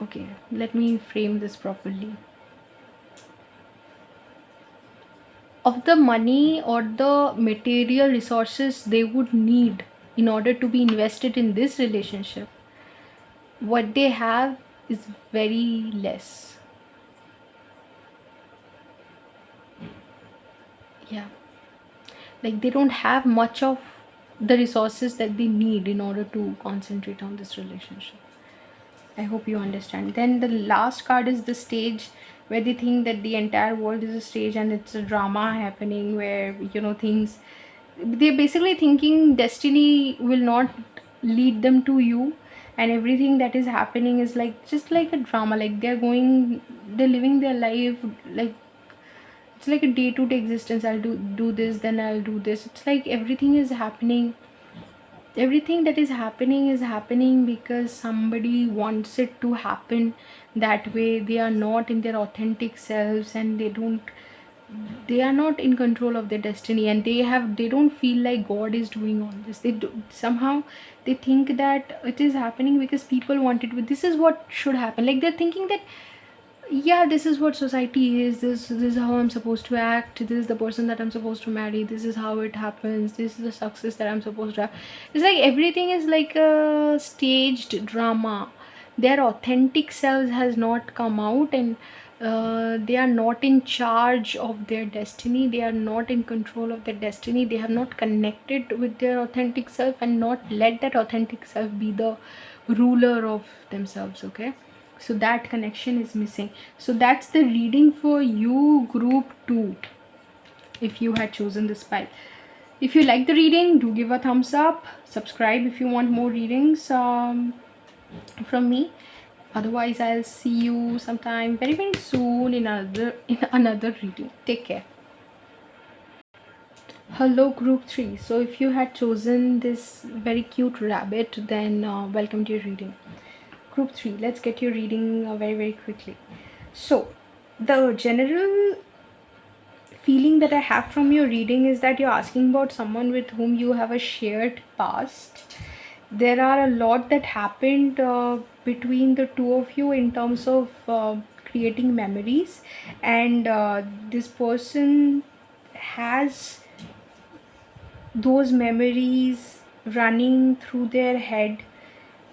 Okay, let me frame this properly. Of the money or the material resources they would need in order to be invested in this relationship, what they have is very less. Yeah, like they don't have much of the resources that they need in order to concentrate on this relationship. I hope you understand. Then the last card is the stage, where they think that the entire world is a stage and it's a drama happening where, things, they're basically thinking destiny will not lead them to you, and everything that is happening is like just like a drama. Like they're living their life like it's like a day to day existence. I'll do this, then I'll do this. It's like everything that is happening because somebody wants it to happen that way. They are not in their authentic selves, and they are not in control of their destiny, and they don't feel like God is doing all this. Somehow they think that it is happening because people want it, but this is what should happen. Like they're thinking that, yeah, this is what society is, this is how I'm supposed to act, this is the person that I'm supposed to marry, this is how it happens, this is the success that I'm supposed to have. It's like everything is like a staged drama. Their authentic selves has not come out, and they are not in charge of their destiny, they are not in control of their destiny, they have not connected with their authentic self and not let that authentic self be the ruler of themselves. Okay, so that connection is missing. So that's the reading for you, group 2, if you had chosen this pile. If you like the reading, do give a thumbs up, subscribe if you want more readings from me. Otherwise, I'll see you sometime very very soon in another reading. Take care. Hello group 3. So if you had chosen this very cute rabbit, then welcome to your reading. Group 3, let's get your reading very very quickly. So the general feeling that I have from your reading is that you're asking about someone with whom you have a shared past. There are a lot that happened between the two of you in terms of creating memories, and this person has those memories running through their head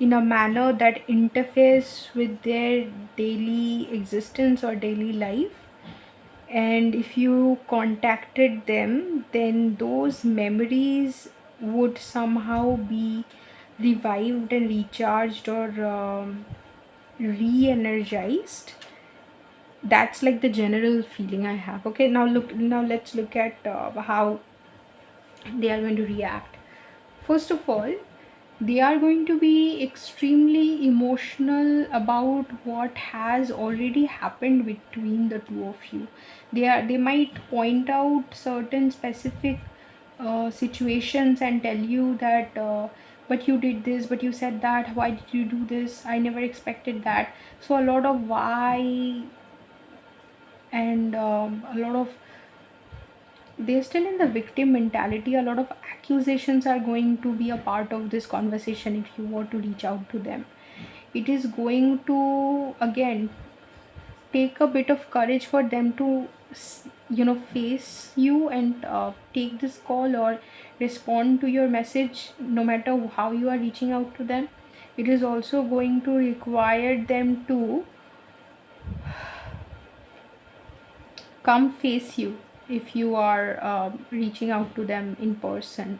in a manner that interferes with their daily existence or daily life. And if you contacted them, then those memories would somehow be revived and recharged, or re-energized. That's like the general feeling I have. Okay, now let's look at how they are going to react. First of all, they are going to be extremely emotional about what has already happened between the two of you. They might point out certain specific situations and tell you that but you did this, but you said that, why did you do this, I never expected that. So a lot of why, and a lot of, they're still in the victim mentality. A lot of accusations are going to be a part of this conversation if you want to reach out to them. It is going to again take a bit of courage for them to face you and take this call or respond to your message, no matter how you are reaching out to them. It is also going to require them to come face you if you are reaching out to them in person.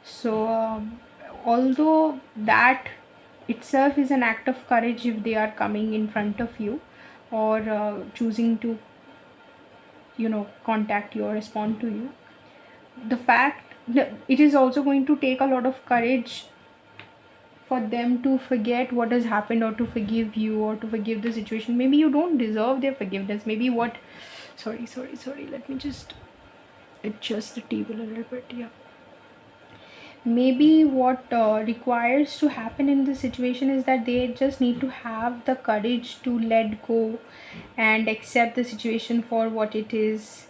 So although that itself is an act of courage if they are coming in front of you, or choosing to contact you or respond to you. The fact that it is also going to take a lot of courage for them to forget what has happened, or to forgive you, or to forgive the situation. Maybe you don't deserve their forgiveness. Maybe what sorry, let me just adjust the table a little bit. Yeah, maybe what requires to happen in this situation is that they just need to have the courage to let go and accept the situation for what it is,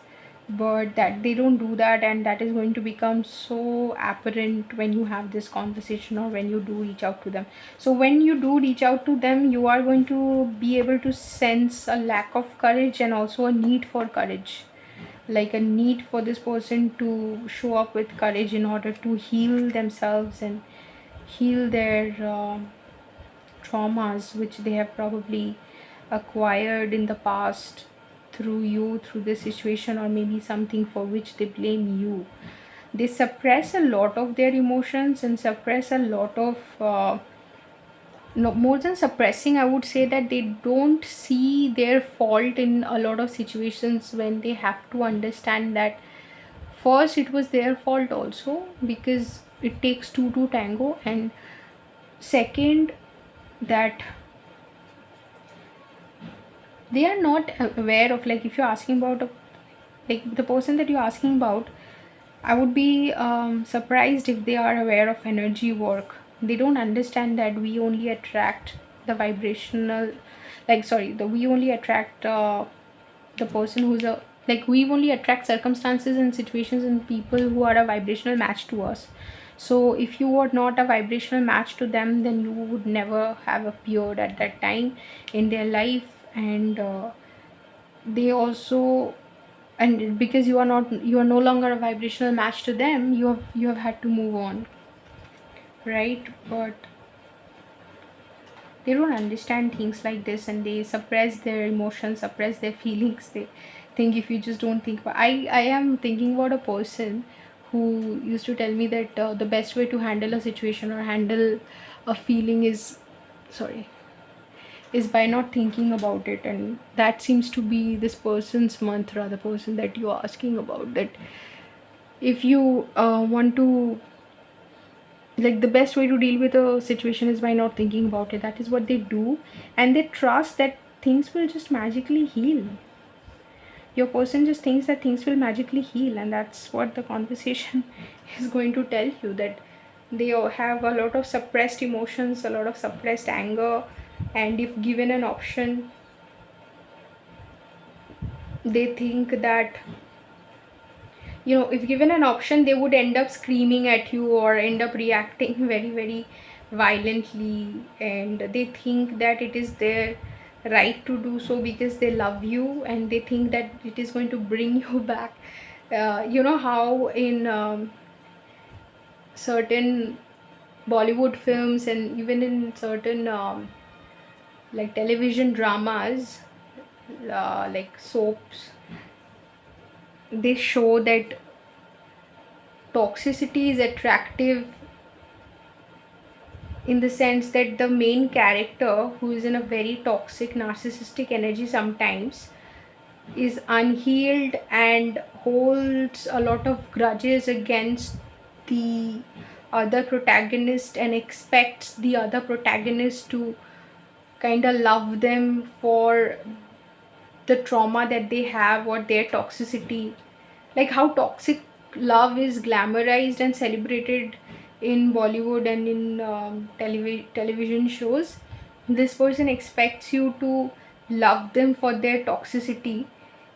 but that they don't do that, and that is going to become so apparent when you have this conversation, or when you do reach out to them. So when you do reach out to them, you are going to be able to sense a lack of courage, and also a need for courage, like a need for this person to show up with courage in order to heal themselves and heal their traumas which they have probably acquired in the past through you, through this situation, or maybe something for which they blame you. They suppress a lot of their emotions, and suppress a lot of no, more than suppressing, I would say that they don't see their fault in a lot of situations, when they have to understand that first it was their fault also, because it takes two to tango, and second, that they are not aware of, like, if you're asking about like the person that you're asking about, I would be surprised if they are aware of energy work. They don't understand that we only attract the vibrational, like, sorry, the we only attract the person who's a, like, we only attract circumstances and situations and people who are a vibrational match to us. So if you are not a vibrational match to them, then you would never have appeared at that time in their life. And they also, and because you are no longer a vibrational match to them, you have had to move on, right? But they don't understand things like this, and they suppress their emotions, suppress their feelings. They think, if you just don't think about, I am thinking about a person who used to tell me that the best way to handle a situation or handle a feeling is, sorry, is by not thinking about it. And that seems to be this person's mantra, the person that you are asking about, that if you want to, like, the best way to deal with a situation is by not thinking about it. That is what they do, and they trust that things will just magically heal. Your person just thinks that things will magically heal, and that's what the conversation is going to tell you, that they all have a lot of suppressed emotions, a lot of suppressed anger, and if given an option, they think that, if given an option, they would end up screaming at you, or end up reacting very, very violently, and they think that it is their right to do so because they love you, and they think that it is going to bring you back. You know how in certain Bollywood films, and even in certain like television dramas, like soaps, they show that toxicity is attractive, in the sense that the main character, who is in a very toxic narcissistic energy sometimes, is unhealed and holds a lot of grudges against the other protagonist, and expects the other protagonist to kind of love them for the trauma that they have, or their toxicity. Like how toxic love is glamorized and celebrated in Bollywood and in television shows. This person expects you to love them for their toxicity,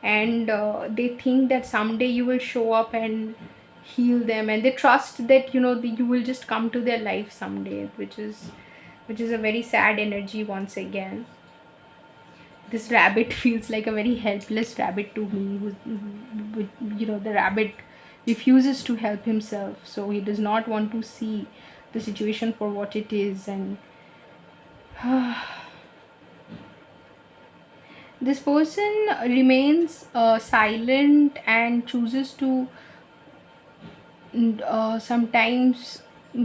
and they think that someday you will show up and heal them, and they trust that you will just come to their life someday, which is a very sad energy once again. This rabbit feels like a very helpless rabbit to me, the rabbit refuses to help himself, so he does not want to see the situation for what it is. And this person remains silent, and chooses to sometimes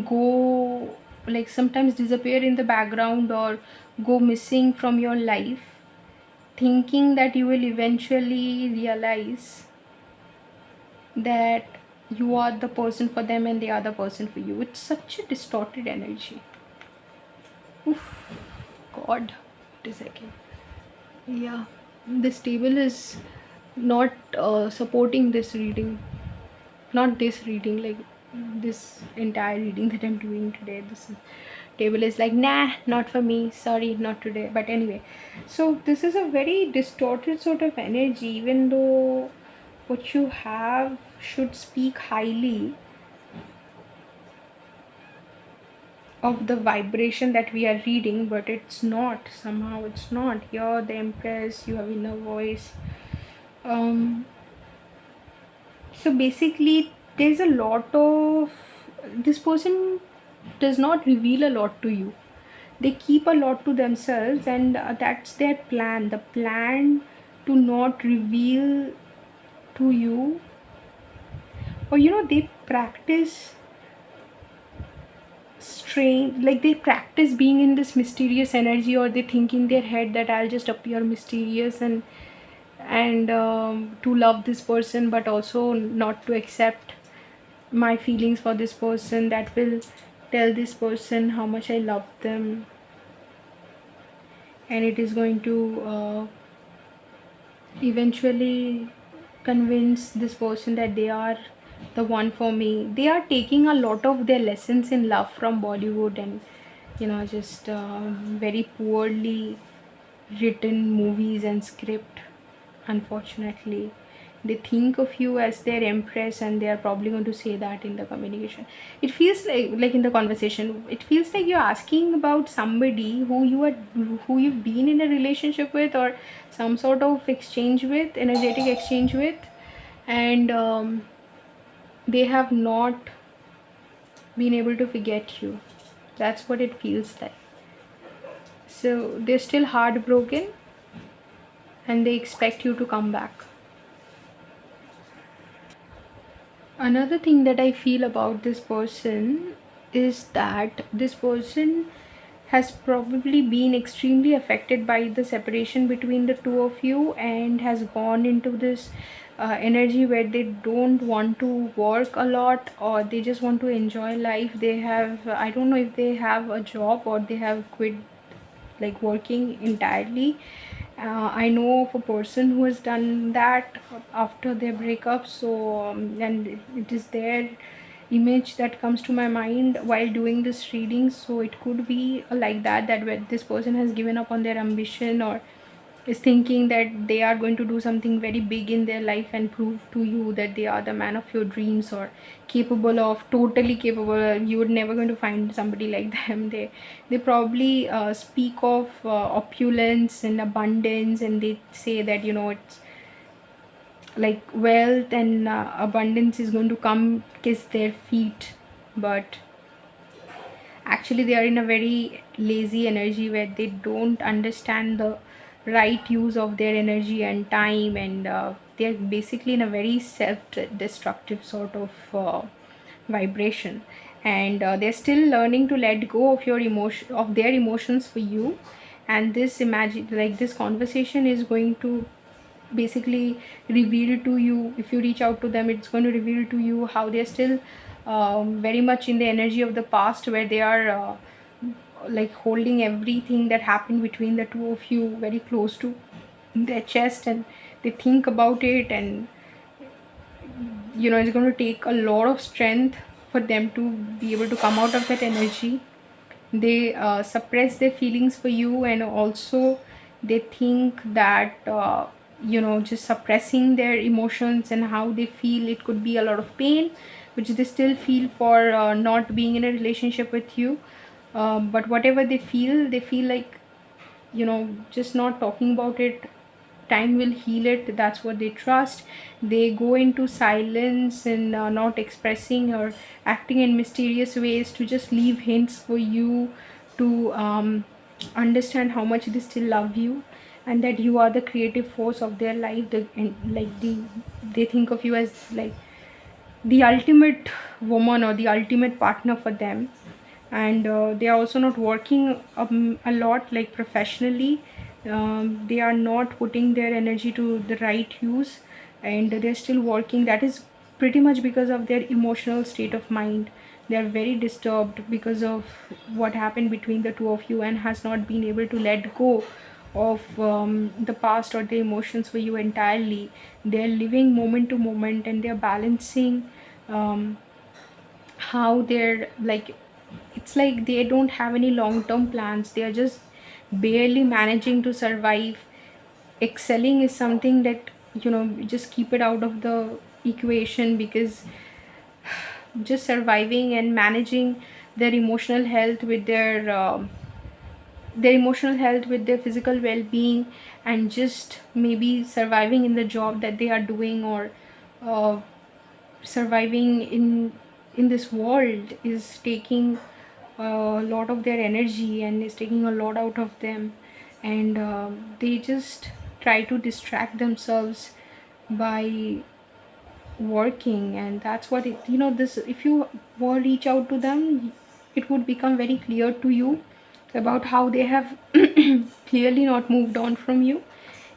go like sometimes disappear in the background or go missing from your life, thinking that you will eventually realize that you are the person for them and they are the person for you. It's such a distorted energy. Oof, God, wait a second. Yeah, this table is not supporting this reading. Not this reading, like this entire reading that I'm doing today. This table is like, nah, not for me. Sorry, not today. But anyway, so this is a very distorted sort of energy, even though what you have should speak highly of the vibration that we are reading, but it's not. Somehow it's not. You're the Empress, you have inner voice. Um, so basically, there's a lot of, this person does not reveal a lot to you. They keep a lot to themselves, and that's their plan. The plan to not reveal to you, or they practice strange, like they practice being in this mysterious energy, or they think in their head that I'll just appear mysterious and to love this person, but also not to accept my feelings for this person, that will tell this person how much I love them, and it is going to eventually convince this person that they are the one for me. They are taking a lot of their lessons in love from Bollywood, and just very poorly written movies and script. Unfortunately, they think of you as their empress, and they are probably going to say that in the communication. It feels like in the conversation, it feels like you're asking about somebody who you've been in a relationship with, or some sort of exchange with, energetic exchange with, and they have not been able to forget you. That's what it feels like. So they're still heartbroken, and they expect you to come back. Another thing that I feel about this person is that this person has probably been extremely affected by the separation between the two of you, and has gone into this energy where they don't want to work a lot, or they just want to enjoy life. They have, I don't know if they have a job or they have quit like working entirely. I know of a person who has done that after their breakup. So and it is their image that comes to my mind while doing this reading. So it could be like that where this person has given up on their ambition, or is thinking that they are going to do something very big in their life and prove to you that they are the man of your dreams, or capable of, totally capable. You would never going to find somebody like them. They probably speak of opulence and abundance, and they say that it's like wealth and abundance is going to come kiss their feet. But actually they are in a very lazy energy where they don't understand the right use of their energy and time, and they're basically in a very self-destructive sort of vibration, and they're still learning to let go of your emotion, of their emotions for you. And this imagine, like this conversation is going to basically reveal to you, if you reach out to them, it's going to reveal to you how they're still very much in the energy of the past, where they are like holding everything that happened between the two of you very close to their chest, and they think about it, and it's going to take a lot of strength for them to be able to come out of that energy. They suppress their feelings for you, and also they think that just suppressing their emotions and how they feel, it could be a lot of pain which they still feel for not being in a relationship with you. But whatever they feel like just not talking about it, time will heal it. That's what they trust. They go into silence and not expressing or acting in mysterious ways to just leave hints for you to understand how much they still love you, and that you are the creative force of their life. They think of you as like the ultimate woman or the ultimate partner for them. and they are also not working a lot like professionally. They are not putting their energy to the right use, and they're still working. That is pretty much because of their emotional state of mind. They are very disturbed because of what happened between the two of you, and has not been able to let go of the past or the emotions for you entirely. They're living moment to moment, and they're balancing um, how they're like, it's like they don't have any long term plans. They are just barely managing to survive. Excelling is something that, just keep it out of the equation, because just surviving and managing their emotional health with their emotional health with their physical well-being, and just maybe surviving in the job that they are doing, or uh, surviving in this world, is taking a lot of their energy and is taking a lot out of them. And they just try to distract themselves by working. And that's what it, this, if you were reach out to them, it would become very clear to you about how they have clearly not moved on from you.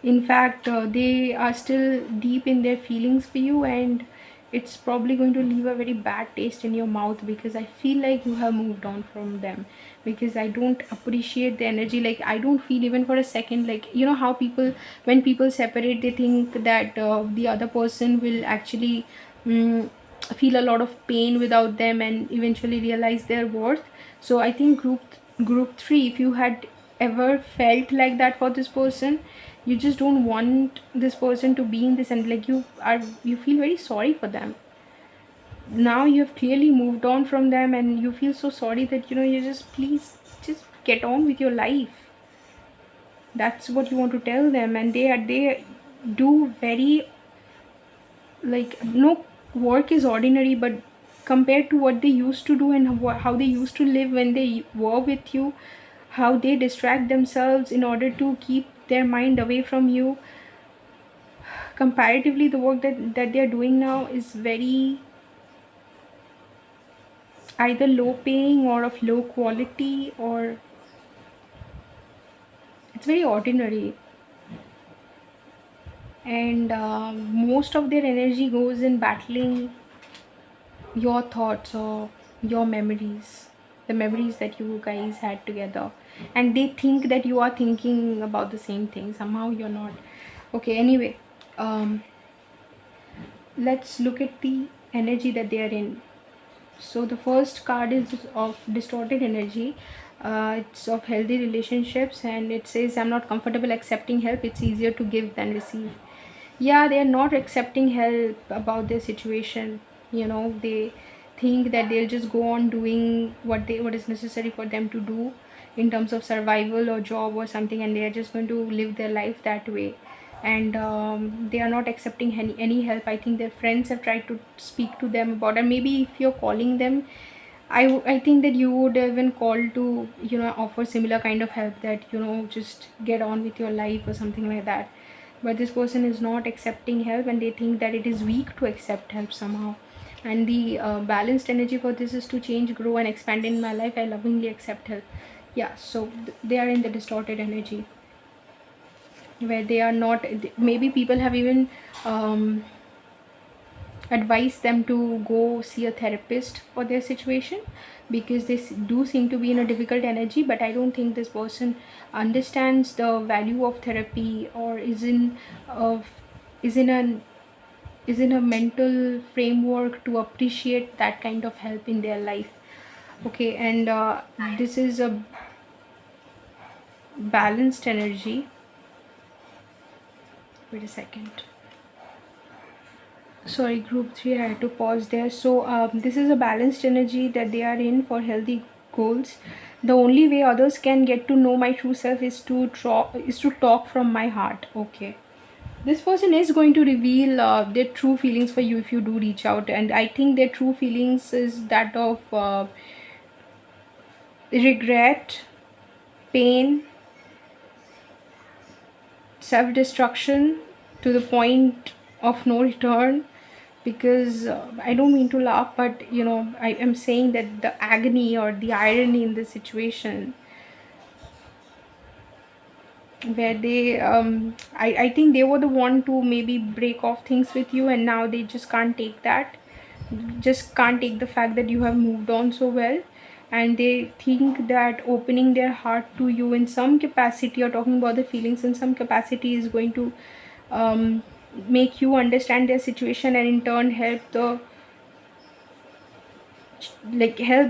In fact, they are still deep in their feelings for you, and it's probably going to leave a very bad taste in your mouth, because I feel like you have moved on from them. Because I don't appreciate the energy. Like, I don't feel even for a second, like, how people, when people separate, they think that the other person will actually mm, feel a lot of pain without them and eventually realize their worth. So I think group 3, if you had ever felt like that for this person, you just don't want this person to be in this, and like, you feel very sorry for them. Now you have clearly moved on from them, and you feel so sorry that, you just, please, just get on with your life. That's what you want to tell them. And they do very, like, no, work is ordinary, but compared to what they used to do, and how they used to live when they were with you, how they distract themselves in order to keep their mind away from you, comparatively, the work that they're doing now is very, either low paying or of low quality, or it's very ordinary. And most of their energy goes in battling your thoughts or your memories, the memories that you guys had together. And they think that you are thinking about the same thing. Somehow you're not. Okay, anyway, um, let's look at the energy that they are in. So the first card is of distorted energy. It's of healthy relationships, and it says, I'm not comfortable accepting help. It's easier to give than receive. Yeah, they are not accepting help about their situation. They think that they'll just go on doing what is necessary for them to do in terms of survival or job or something, and they are just going to live their life that way. And they are not accepting any help. I think their friends have tried to speak to them about it. Maybe if you're calling them, I think that you would even call to, offer similar kind of help, that, just get on with your life or something like that. But this person is not accepting help, and they think that it is weak to accept help somehow. And the balanced energy for this is to change, grow, and expand in my life. I lovingly accept help. Yeah, so they are in the distorted energy, where they are not, maybe people have even advised them to go see a therapist for their situation, because they do seem to be in a difficult energy. But I don't think this person understands the value of therapy, or uh, is in a is in a mental framework to appreciate that kind of help in their life. Okay, and this is a balanced energy. Wait a second. Sorry, group 3, I had to pause there. So this is a balanced energy that they are in for healthy goals. The only way others can get to know my true self is to talk from my heart. Okay, this person is going to reveal their true feelings for you if you do reach out. And I think their true feelings is that of regret, pain, self-destruction to the point of no return, because I don't mean to laugh, but I am saying that the agony or the irony in the situation, where they I think they were the one to maybe break off things with you, and now they just can't take that, just can't take the fact that you have moved on so well, and they think that opening their heart to you in some capacity, or talking about the feelings in some capacity, is going to um, make you understand their situation, and in turn help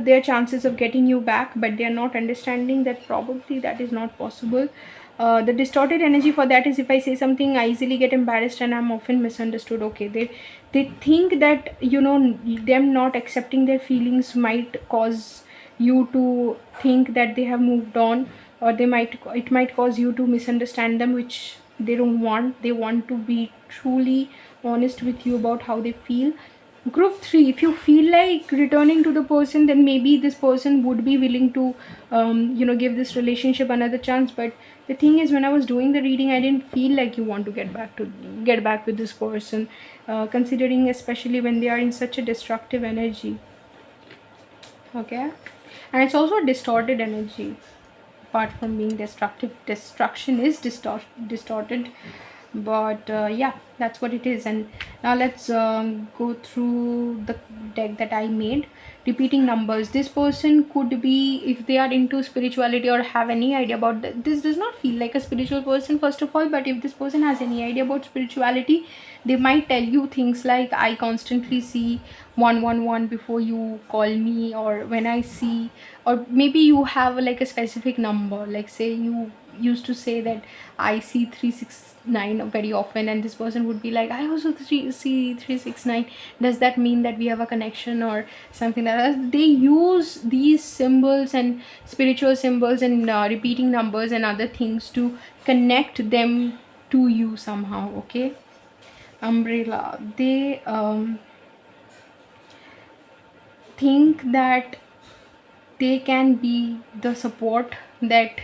their chances of getting you back. But they are not understanding that probably that is not possible. The distorted energy for that is, if I say something, I easily get embarrassed and I'm often misunderstood. Okay, they think that them not accepting their feelings might cause you to think that they have moved on, or it might cause you to misunderstand them, which they don't want. They want to be truly honest with you about how they feel. Group 3, if you feel like returning to the person, then maybe this person would be willing to give this relationship another chance. But the thing is, when I was doing the reading, I didn't feel like you want to get back with this person, considering especially when they are in such a destructive energy. Okay, and it's also a distorted energy. Apart from being destructive, destruction is distorted. But yeah, that's what it is. And now let's go through the deck that I made. Repeating numbers. This person could be, if they are into spirituality or have any idea about this, does not feel like a spiritual person first of all, but if this person has any idea about spirituality, they might tell you things like, I constantly see 111 before you call me, or when I see, or maybe you have like a specific number, like say you used to say that I see 369 very often, and this person would be like, I also see 369. Does that mean that we have a connection or something like that? They use these symbols and spiritual symbols and repeating numbers and other things to connect them to you somehow. Okay, umbrella. They think that they can be the support that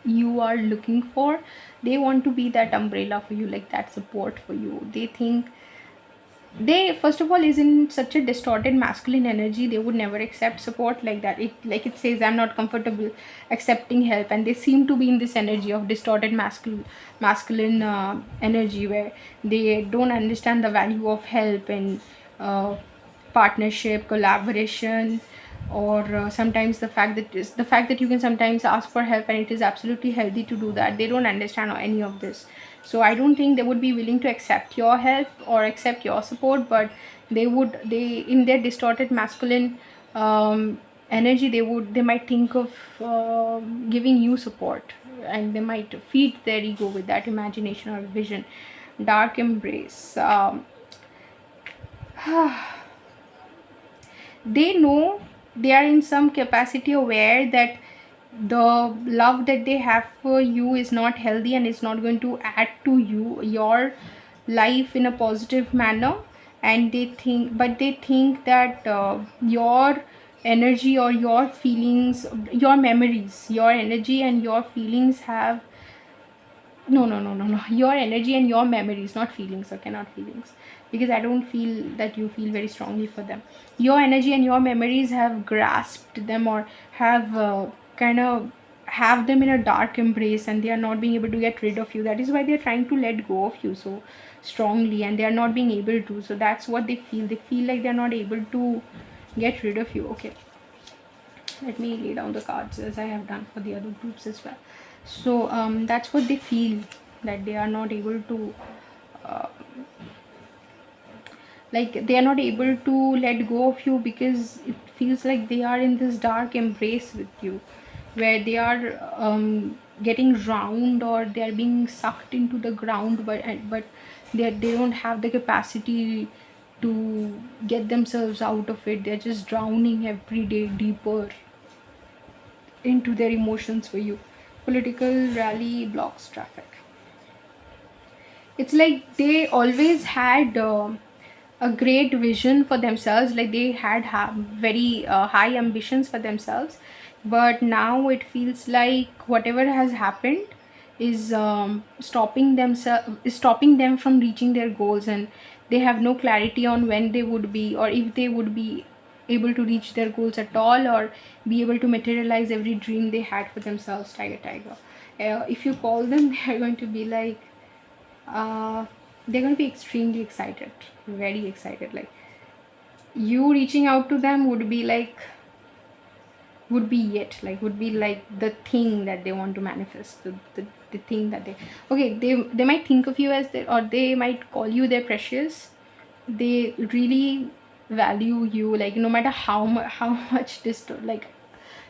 you are looking for. They want to be that umbrella for you, like that support for you. They think, they first of all is in such a distorted masculine energy, they would never accept support like that. It says, I'm not comfortable accepting help, and they seem to be in this energy of distorted masculine energy, where they don't understand the value of help and partnership, collaboration, or sometimes the fact that you can sometimes ask for help, and it is absolutely healthy to do that. They don't understand any of this. So I don't think they would be willing to accept your help or accept your support, but they in their distorted masculine energy, they might think of giving you support, and they might feed their ego with that imagination or vision. Dark embrace. They know, they are in some capacity aware that the love that they have for you is not healthy, and it's not going to add to your life in a positive manner. And they think that your energy or your feelings, your memories, your energy and your feelings have, no, your energy and your memories, not feelings. Okay, not feelings, because I don't feel that you feel very strongly for them. Your energy and your memories have grasped them, or have kind of have them in a dark embrace, and they are not being able to get rid of you. That is why they are trying to let go of you so strongly, and they are not being able to. So that's what they feel like they are not able to get rid of you. Okay, let me lay down the cards as I have done for the other groups as well. So that's what they feel, that they are not able to uh, they are not able to let go of you, because it feels like they are in this dark embrace with you, where they are getting drowned, or they are being sucked into the ground, but they don't have the capacity to get themselves out of it. They're just drowning every day deeper into their emotions for you. Political rally blocks traffic. It's like they always had a great vision for themselves, like they had very high ambitions for themselves, but now it feels like whatever has happened is stopping them from reaching their goals. And They have no clarity on when they would be, or if they would be able to reach their goals at all, or be able to materialize every dream they had for themselves. Tiger, if you call them, they're going to be like, they're going to be extremely excited, very excited. Like, you reaching out to them would be like, would be like the thing that they want to manifest, the thing that they, okay, they might think of you as their, or they might call you their precious. They really value you, like, no matter how much like,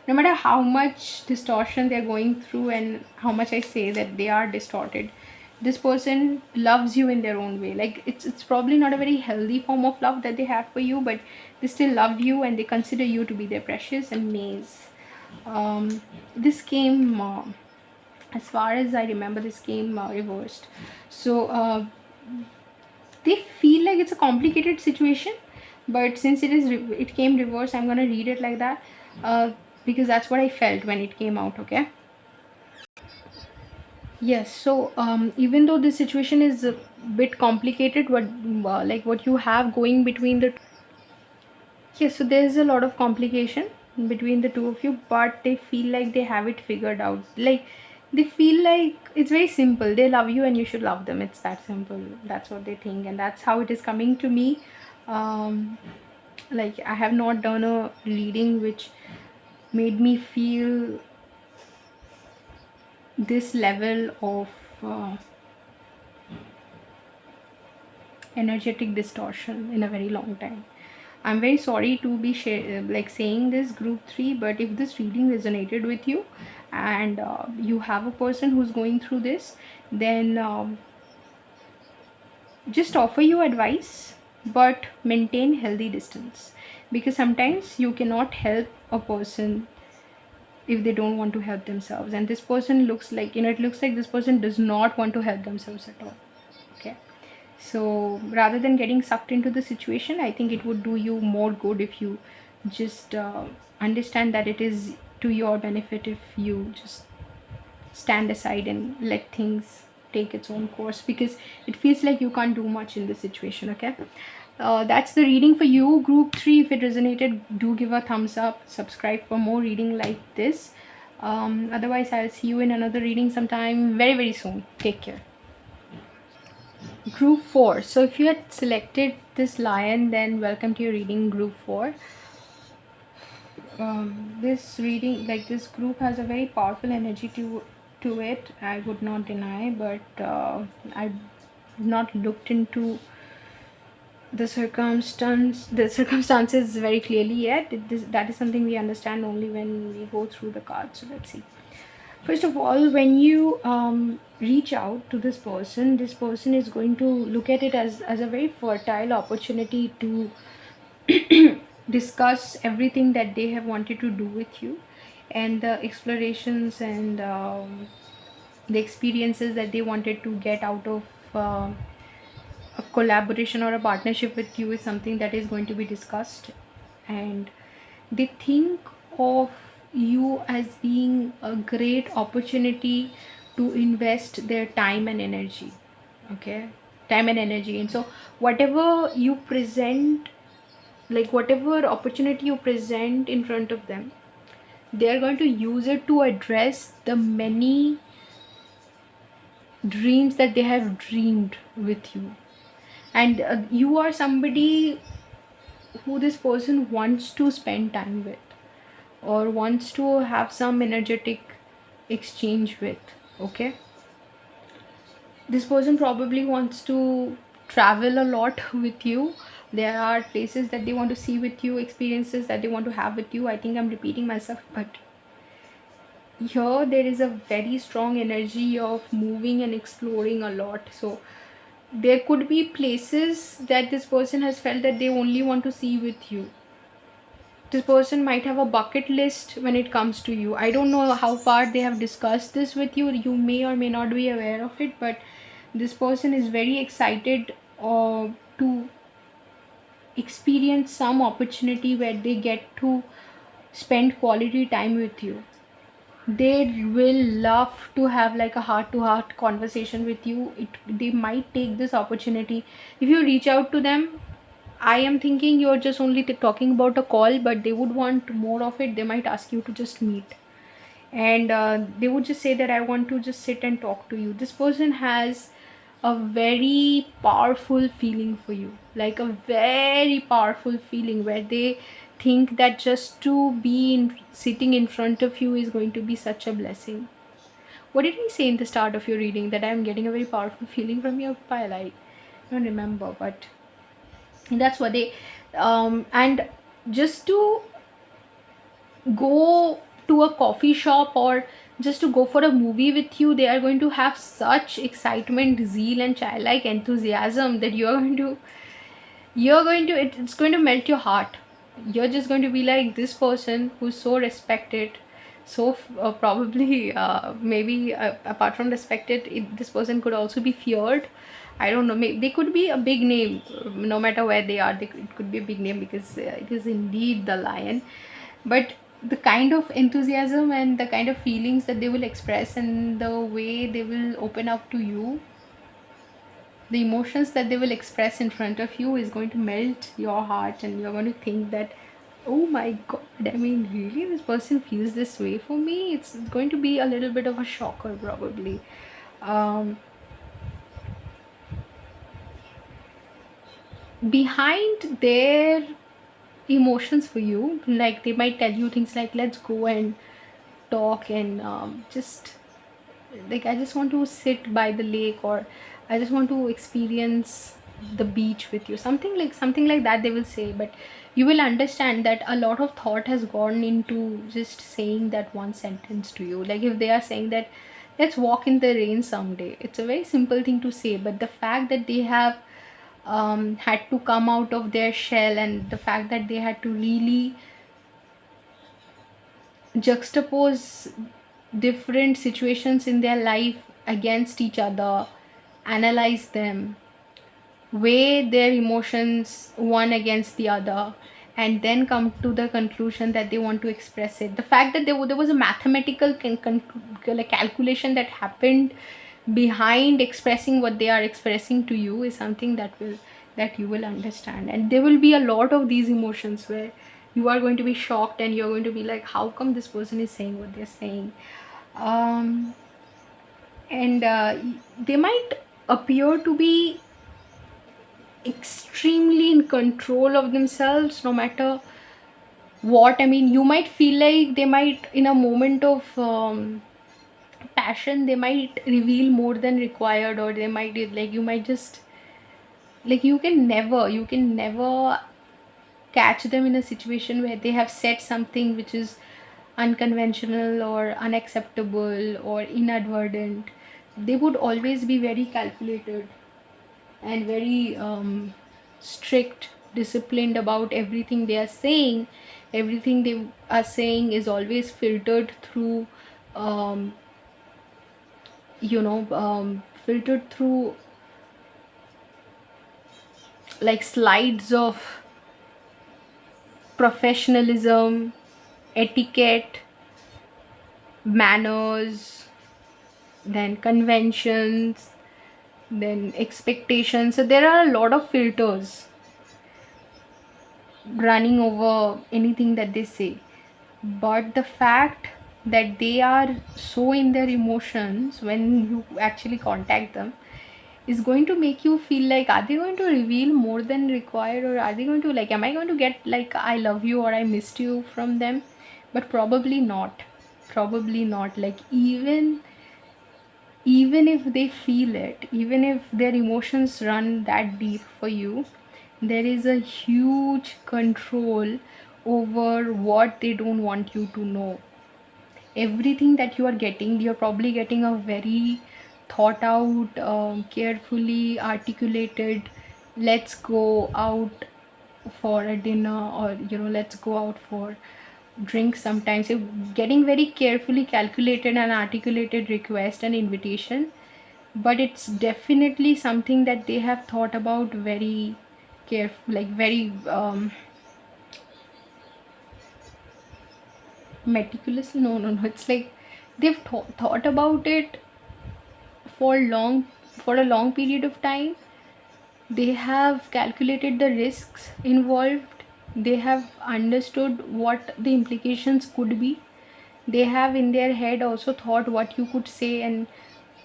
no matter how much distortion they're going through, and how much I say that they are distorted, this person loves you in their own way. Like, it's probably not a very healthy form of love that they have for you, but they still love you, and they consider you to be their precious and maze. This came, as far as I remember, this came reversed. So they feel like it's a complicated situation, but since it came reversed, I'm gonna read it like that, because that's what I felt when it came out. Okay. Yes. So even though this situation is a bit complicated, what like what you have going between the, yes, so there's a lot of complication between the two of you, but they feel like they have it figured out. Like, they feel like it's very simple. They love you and you should love them. It's that simple. That's what they think, and that's how it is coming to me. Like, I have not done a reading which made me feel this level of energetic distortion in a very long time. I'm very sorry to be like saying this, group 3, but if this reading resonated with you, and you have a person who's going through this, then just offer you advice, but maintain healthy distance, because sometimes you cannot help a person if they don't want to help themselves, and this person looks like, it looks like this person does not want to help themselves at all. Okay. So rather than getting sucked into the situation, I think it would do you more good if you just understand that it is to your benefit if you just stand aside and let things take its own course, because it feels like you can't do much in this situation. Okay. That's the reading for you, group 3. If it resonated, do give a thumbs up, subscribe for more reading like this. Otherwise, I'll see you in another reading sometime very, very soon. Take care. Group 4. So if you had selected this lion, then welcome to your reading, group 4. This reading, like, this group has a very powerful energy to it, I would not deny, but I've not looked into the circumstances very clearly yet. That is something we understand only when we go through the cards. So let's see. First of all, when you reach out to this person is going to look at it as a very fertile opportunity to discuss everything that they have wanted to do with you, and the explorations and the experiences that they wanted to get out of a collaboration or a partnership with you is something that is going to be discussed. And they think of you as being a great opportunity to invest their time and energy. Okay. Time and energy. And so whatever you present, like whatever opportunity you present in front of them, they are going to use it to address the many dreams that they have dreamed with you. And you are somebody who this person wants to spend time with, or wants to have some energetic exchange with. Okay. This person probably wants to travel a lot with you. There are places that they want to see with you, experiences that they want to have with you. I think I'm repeating myself, but here there is a very strong energy of moving and exploring a lot. So there could be places that this person has felt that they only want to see with you. This person might have a bucket list when it comes to you. I don't know how far they have discussed this with you. You may or may not be aware of it, but this person is very excited to experience some opportunity where they get to spend quality time with you. They will love to have like a heart to heart conversation with you. They might take this opportunity. If you reach out to them, I am thinking you're just only talking about a call, but they would want more of it. They might ask you to just meet, and they would just say that I want to just sit and talk to you. This person has a very powerful feeling for you, like a very powerful feeling where they think that just to be sitting in front of you is going to be such a blessing. What did I say in the start of your reading, that I'm getting a very powerful feeling from your pile? I don't remember, but that's what they and just to go to a coffee shop or just to go for a movie with you, they are going to have such excitement, zeal and childlike enthusiasm that it's going to melt your heart. You're just going to be like, this person who's so respected, so probably maybe apart from respected, this person could also be feared. I don't know, maybe they could be a big name. No matter where they are, it could be a big name, because it is indeed the lion. But the kind of enthusiasm and the kind of feelings that they will express and the way they will open up to you, the emotions that they will express in front of you, is going to melt your heart, and you're going to think that, oh my god, I mean, really, this person feels this way for me? It's going to be a little bit of a shocker, probably. um, Behind their emotions for you, like they might tell you things like, let's go and talk, and just like, I just want to sit by the lake, or I just want to experience the beach with you, something like that they will say. But you will understand that a lot of thought has gone into just saying that one sentence to you. Like, if they are saying that, let's walk in the rain someday, it's a very simple thing to say, but the fact that they have had to come out of their shell, and the fact that they had to really juxtapose different situations in their life against each other, analyze them, weigh their emotions one against the other, and then come to the conclusion that they want to express it. The fact that there was a mathematical like calculation that happened behind expressing what they are expressing to you is something that you will understand. And there will be a lot of these emotions where you are going to be shocked, and you're going to be like, how come this person is saying what they're saying? um, and they might appear to be extremely in control of themselves, no matter what. I mean, you might feel like they might, in a moment of passion, they might reveal more than required, or they might, like, you might just, like, you can never catch them in a situation where they have said something which is unconventional or unacceptable or inadvertent. They would always be very calculated and very strict, disciplined about everything they are saying. Everything they are saying is always filtered through, um, filtered through like slides of professionalism, etiquette, manners, then conventions, then expectations. So there are a lot of filters running over anything that they say. But the fact that they are so in their emotions when you actually contact them is going to make you feel like, are they going to reveal more than required, or are they going to, like, am I going to get like I love you or I missed you from them? But probably not. Probably not. Like, even if they feel it, even if their emotions run that deep for you, there is a huge control over what they don't want you to know. Everything that you are getting, you're probably getting a very thought out, carefully articulated, let's go out for a dinner, or let's go out for drinks sometimes. You're getting very carefully calculated and articulated request and invitation, but it's definitely something that they have thought about very careful, like very meticulous. No, it's like they've thought about it for a long period of time. They have calculated the risks involved. They have understood what the implications could be. They have in their head also thought what you could say and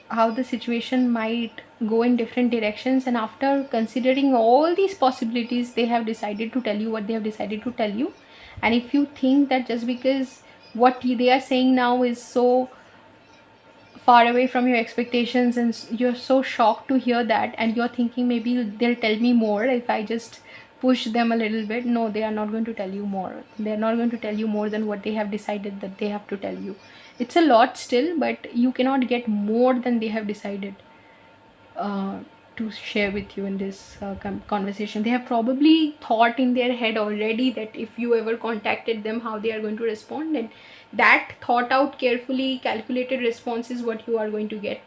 how the situation might go in different directions. And after considering all these possibilities, they have decided to tell you what they have decided to tell you. And if you think that just because what they are saying now is so far away from your expectations and you're so shocked to hear that, and you're thinking maybe they'll tell me more if I just push them a little bit, no, they are not going to tell you more. They're not going to tell you more than what they have decided that they have to tell you. It's a lot still, but you cannot get more than they have decided uh, to share with you in this conversation. They have probably thought in their head already that if you ever contacted them, how they are going to respond, and that thought out, carefully calculated response is what you are going to get.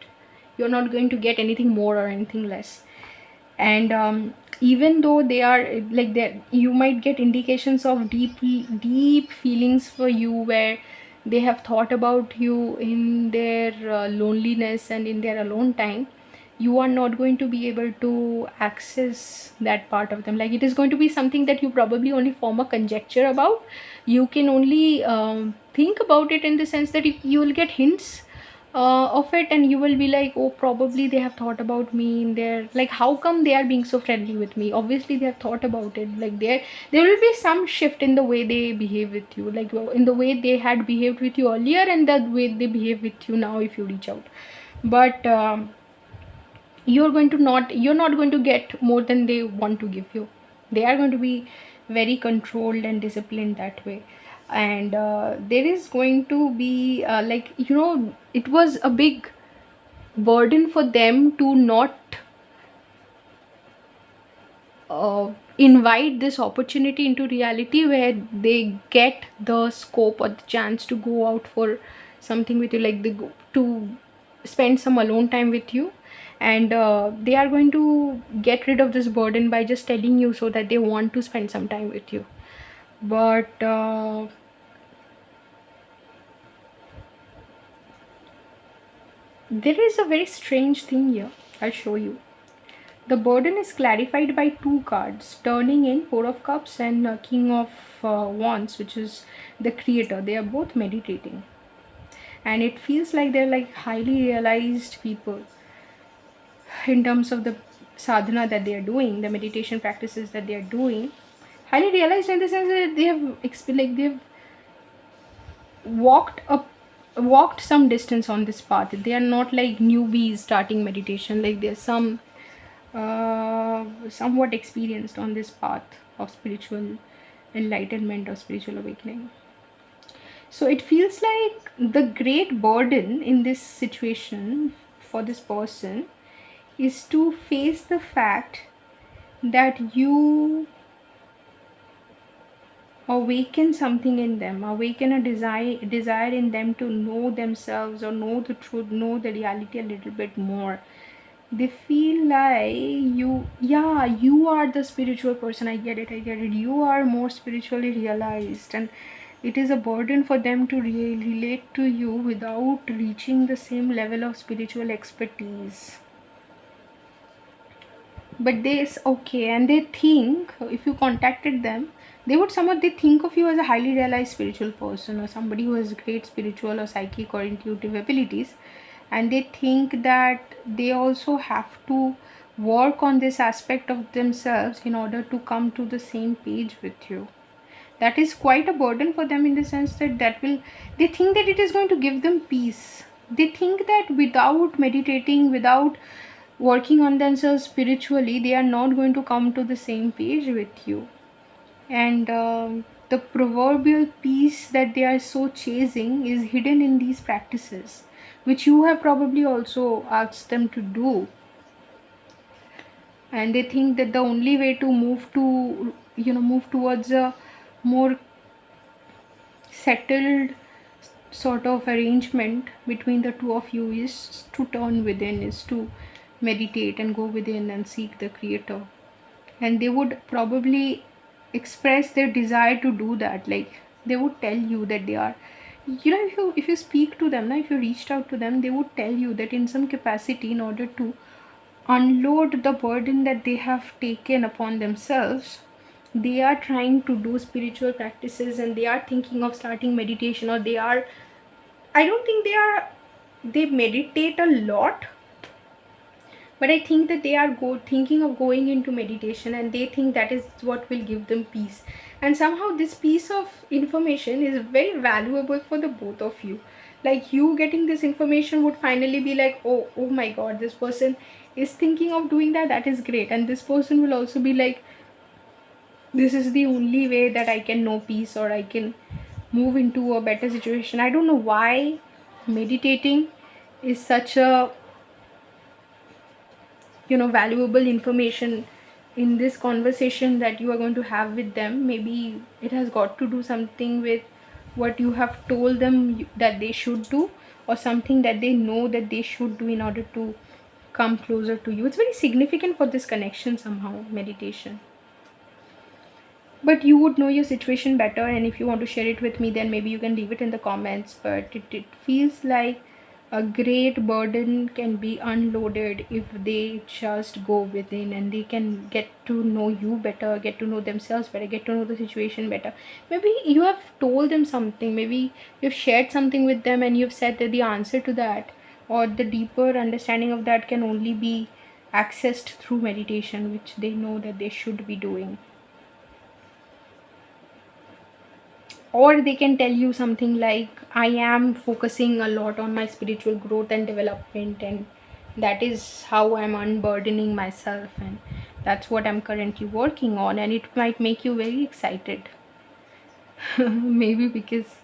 You're not going to get anything more or anything less. And even though they are like that, you might get indications of deep feelings for you, where they have thought about you in their loneliness and in their alone time. You are not going to be able to access that part of them. Like, it is going to be something that you probably only form a conjecture about. You can only think about it in the sense that if you will get hints of it, and you will be like, oh, probably they have thought about me in their, like, how come they are being so friendly with me? Obviously they have thought about it. Like, there will be some shift in the way they behave with you, like in the way they had behaved with you earlier and the way they behave with you now if you reach out. But you're not going to get more than they want to give you. They are going to be very controlled and disciplined that way. And there is going to be like, it was a big burden for them to not invite this opportunity into reality, where they get the scope or the chance to go out for something with you, like they go to spend some alone time with you. And they are going to get rid of this burden by just telling you so that they want to spend some time with you. But there is a very strange thing here. I'll show you. The burden is clarified by two cards, turning in Four of Cups and King of Wands, which is the creator. They are both meditating. And it feels like they're like highly realized people in terms of the sadhana that they are doing, the meditation practices that they are doing. Highly realized in the sense that they have they've walked some distance on this path. They are not like newbies starting meditation. Like, there's some somewhat experienced on this path of spiritual enlightenment or spiritual awakening. So it feels like the great burden in this situation for this person is to face the fact that you awaken something in them, awaken a desire in them to know themselves or know the truth, know the reality a little bit more. They feel like you are the spiritual person. I get it. You are more spiritually realized, and it is a burden for them to relate to you without reaching the same level of spiritual expertise. But okay, and they think if you contacted them, they think of you as a highly realized spiritual person, or somebody who has great spiritual or psychic or intuitive abilities. And they think that they also have to work on this aspect of themselves in order to come to the same page with you. That is quite a burden for them, in the sense that they think that it is going to give them peace. They think that without meditating, without working on themselves spiritually, they are not going to come to the same page with you. And the proverbial peace that they are so chasing is hidden in these practices, which you have probably also asked them to do. And they think that the only way to move towards a more settled sort of arrangement between the two of you is to turn within, is to meditate and go within and seek the creator. And they would probably express their desire to do that. Like, they would tell you that they are if you speak to them now, if you reached out to them, they would tell you that in some capacity, in order to unload the burden that they have taken upon themselves, they are trying to do spiritual practices, and they are thinking of starting meditation, or they are, I don't think they meditate a lot, but I think that they are thinking of going into meditation, and they think that is what will give them peace. And somehow this piece of information is very valuable for the both of you. Like, you getting this information would finally be like, oh my god, this person is thinking of doing that, that is great. And this person will also be like, this is the only way that I can know peace, or I can move into a better situation. I don't know why meditating is such a valuable information in this conversation that you are going to have with them. Maybe it has got to do something with what you have told them that they should do, or something that they know that they should do in order to come closer to you. It's very significant for this connection somehow, meditation. But you would know your situation better, and if you want to share it with me, then maybe you can leave it in the comments. But it feels like a great burden can be unloaded if they just go within, and they can get to know you better, get to know themselves better, get to know the situation better. Maybe you have told them something, maybe you've shared something with them, and you've said that the answer to that, or the deeper understanding of that, can only be accessed through meditation, which they know that they should be doing. Or they can tell you something like, I am focusing a lot on my spiritual growth and development, and that is how I'm unburdening myself, and that's what I'm currently working on, and it might make you very excited. Maybe because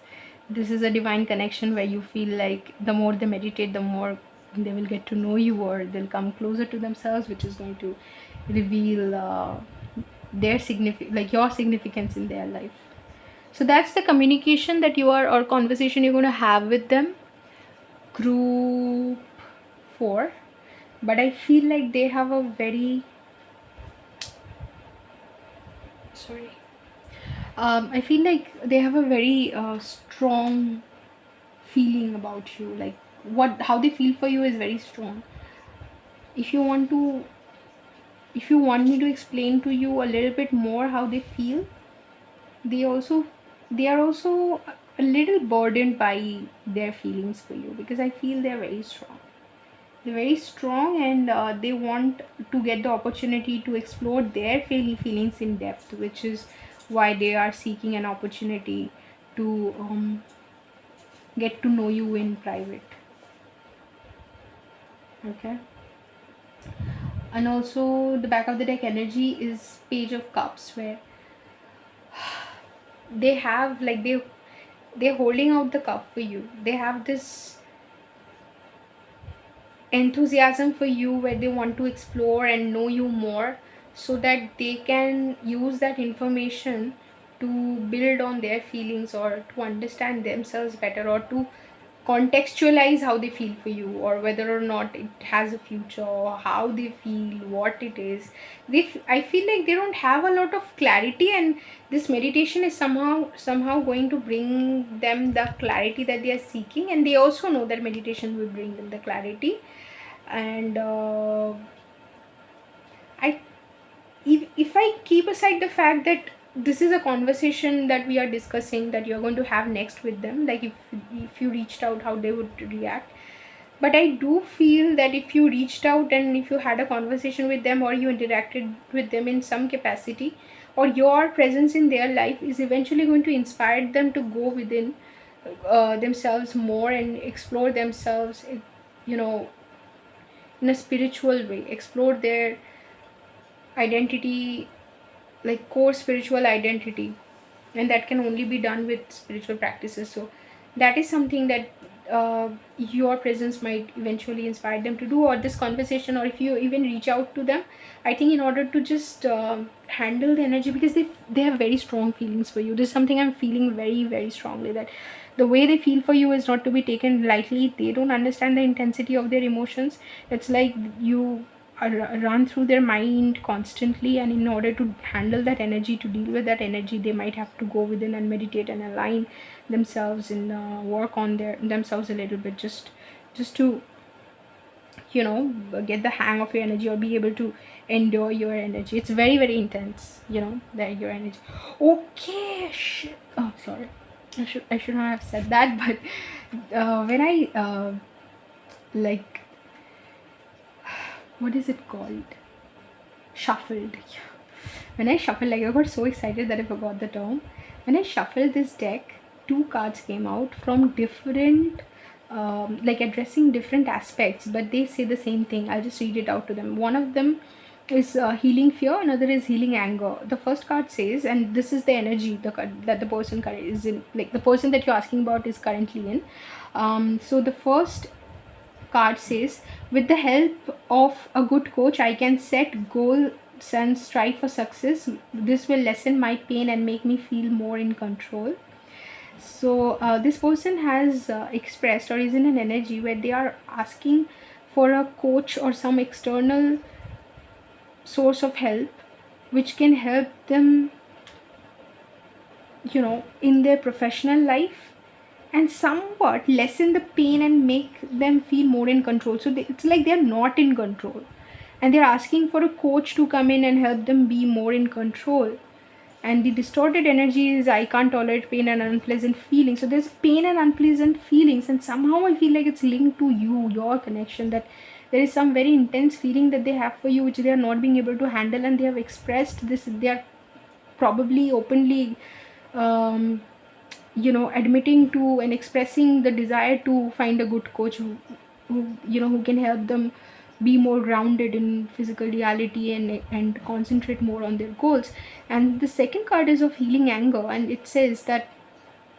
this is a divine connection where you feel like the more they meditate, the more they will get to know you, or they'll come closer to themselves, which is going to reveal their like your significance in their life. So that's the communication that you are, or conversation you're going to have with them. Group 4. But I feel like they have a very, sorry. I feel like they have a very strong feeling about you. Like, how they feel for you is very strong. If you want to, if you want me to explain to you a little bit more how they feel, they also, they are also a little burdened by their feelings for you, because I feel they're very strong. They're very strong, and they want to get the opportunity to explore their feelings in depth, which is why they are seeking an opportunity to get to know you in private. Okay. And also the back of the deck energy is Page of Cups, where they have like they're holding out the cup for you. They have this enthusiasm for you, where they want to explore and know you more, so that they can use that information to build on their feelings, or to understand themselves better, or to contextualize how they feel for you, or whether or not it has a future, or how they feel, what it is. I feel like they don't have a lot of clarity, and this meditation is somehow going to bring them the clarity that they are seeking, and they also know that meditation will bring them the clarity. And I if I keep aside the fact that this is a conversation that we are discussing, that you're going to have next with them, like if you reached out, how they would react. But I do feel that if you reached out and if you had a conversation with them, or you interacted with them in some capacity, or your presence in their life is eventually going to inspire them to go within themselves more, and explore themselves, you know in a spiritual way, explore their identity, like core spiritual identity. And that can only be done with spiritual practices. So that is something that your presence might eventually inspire them to do, or this conversation, or if you even reach out to them, I think in order to just handle the energy, because they have very strong feelings for you. This is something I'm feeling very, very strongly, that the way they feel for you is not to be taken lightly. They don't understand the intensity of their emotions. It's like you run through their mind constantly, and in order to handle that energy, to deal with that energy, they might have to go within and meditate and align themselves and work on themselves a little bit, just to get the hang of your energy, or be able to endure your energy. It's very, very intense, that your energy. Okay, shit. Oh, sorry. I should not have said that. But when I like, what is it called, shuffled. When I shuffled, like, I got so excited that I forgot the term. When I shuffled this deck, two cards came out from different, like, addressing different aspects, but they say the same thing. I'll just read it out to them. One of them is healing fear, another is healing anger. The first card says, and this is the energy that the person is in, like the person that you're asking about is currently in. So the first card says, with the help of a good coach, I can set goals and strive for success. This will lessen my pain and make me feel more in control. So this person has expressed, or is in an energy where they are asking for a coach or some external source of help which can help them, in their professional life, and somewhat lessen the pain and make them feel more in control. So it's like they're not in control, and they're asking for a coach to come in and help them be more in control. And the distorted energy is, I can't tolerate pain and unpleasant feelings. So there's pain and unpleasant feelings, and somehow I feel like it's linked to your connection, that there is some very intense feeling that they have for you which they are not being able to handle, and they have expressed this. They are probably openly admitting to and expressing the desire to find a good coach who can help them be more grounded in physical reality, and concentrate more on their goals. And the second card is of healing anger, and it says that,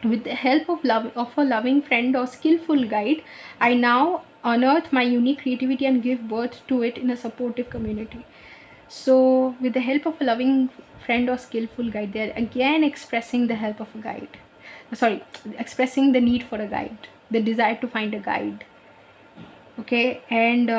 with the help of a loving friend or skillful guide, I now unearth my unique creativity and give birth to it in a supportive community. So, with the help of a loving friend or skillful guide, they are again expressing the help of a guide. Sorry, expressing the need for a guide, the desire to find a guide. Okay, and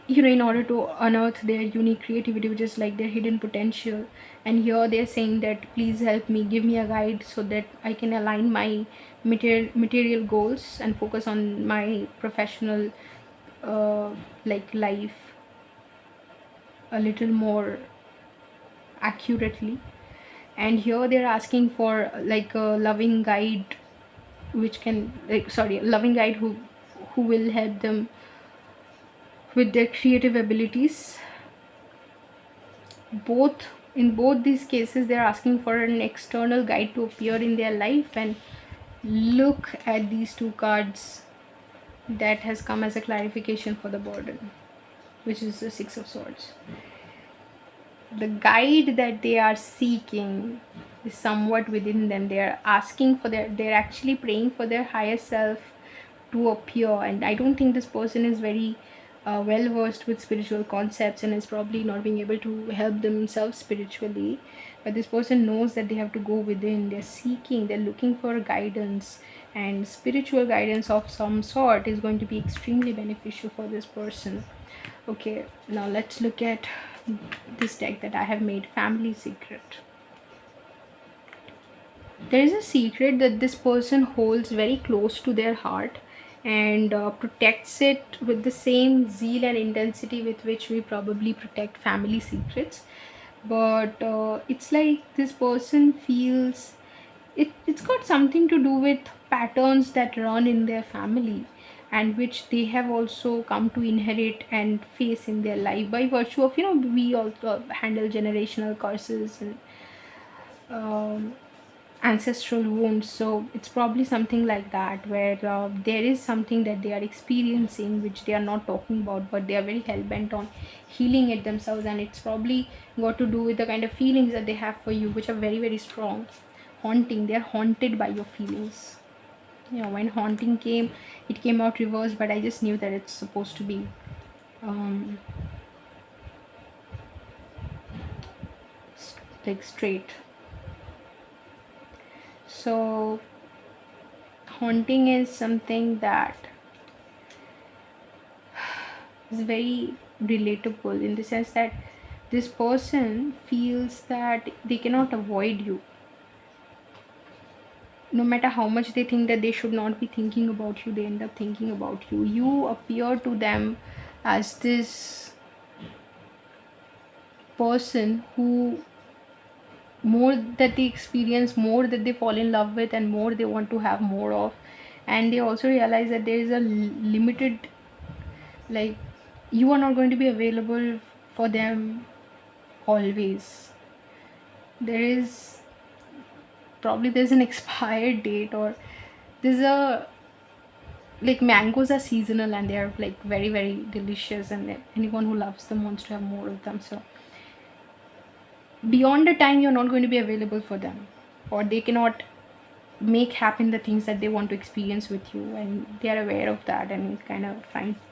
in order to unearth their unique creativity, which is like their hidden potential. And here they're saying that, please help me, give me a guide so that I can align my material goals and focus on my professional life a little more accurately. And here they're asking for like a loving guide, which can, loving guide who will help them with their creative abilities. In both these cases, they're asking for an external guide to appear in their life. And look at these two cards that has come as a clarification for the burden, which is the Six of Swords. The guide that they are seeking is somewhat within them. They are asking for they're actually praying for their higher self to appear. And I don't think this person is very well versed with spiritual concepts, and is probably not being able to help themselves spiritually. But this person knows that they have to go within. They're looking for guidance, and spiritual guidance of some sort is going to be extremely beneficial for this person. Okay, now let's look at this deck that I have made, Family Secret. There is a secret that this person holds very close to their heart, and protects it with the same zeal and intensity with which we probably protect family secrets. But it's like this person feels it's got something to do with patterns that run in their family, and which they have also come to inherit and face in their life by virtue of, we also handle generational curses and ancestral wounds. So it's probably something like that, where there is something that they are experiencing which they are not talking about, but they are very hell-bent on healing it themselves. And it's probably got to do with the kind of feelings that they have for you, which are very, very strong. Haunting, they're haunted by your feelings. When haunting came, it came out reversed, but I just knew that it's supposed to be like straight. So haunting is something that is very relatable, in the sense that this person feels that they cannot avoid you. No matter how much they think that they should not be thinking about you, they end up thinking about you. You appear to them as this person who, more that they experience, more that they fall in love with, and more they want to have more of. And they also realize that there is a limited, like, you are not going to be available for them always. There is probably, there's an expired date, or there's a, like, mangoes are seasonal and they are like very very delicious, and anyone who loves them wants to have more of them. So beyond the time, you're not going to be available for them, or they cannot make happen the things that they want to experience with you, and they are aware of that, and it kind of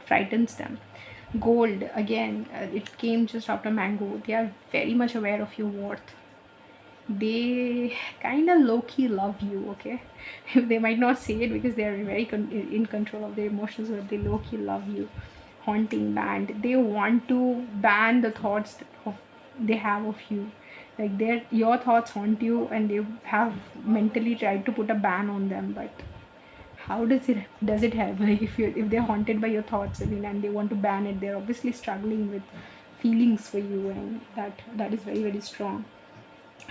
frightens them. Gold, again, it came just after mango. They are very much aware of your worth. They kind of low-key love you, okay? They might not say it because they are very in control of their emotions, but they low-key love you. Haunting band, they want to ban the thoughts of they have of you. Like, your thoughts haunt you, and they have mentally tried to put a ban on them, but how does it help? Like, if they're haunted by your thoughts, I mean, and they want to ban it, they're obviously struggling with feelings for you, and that is very very strong.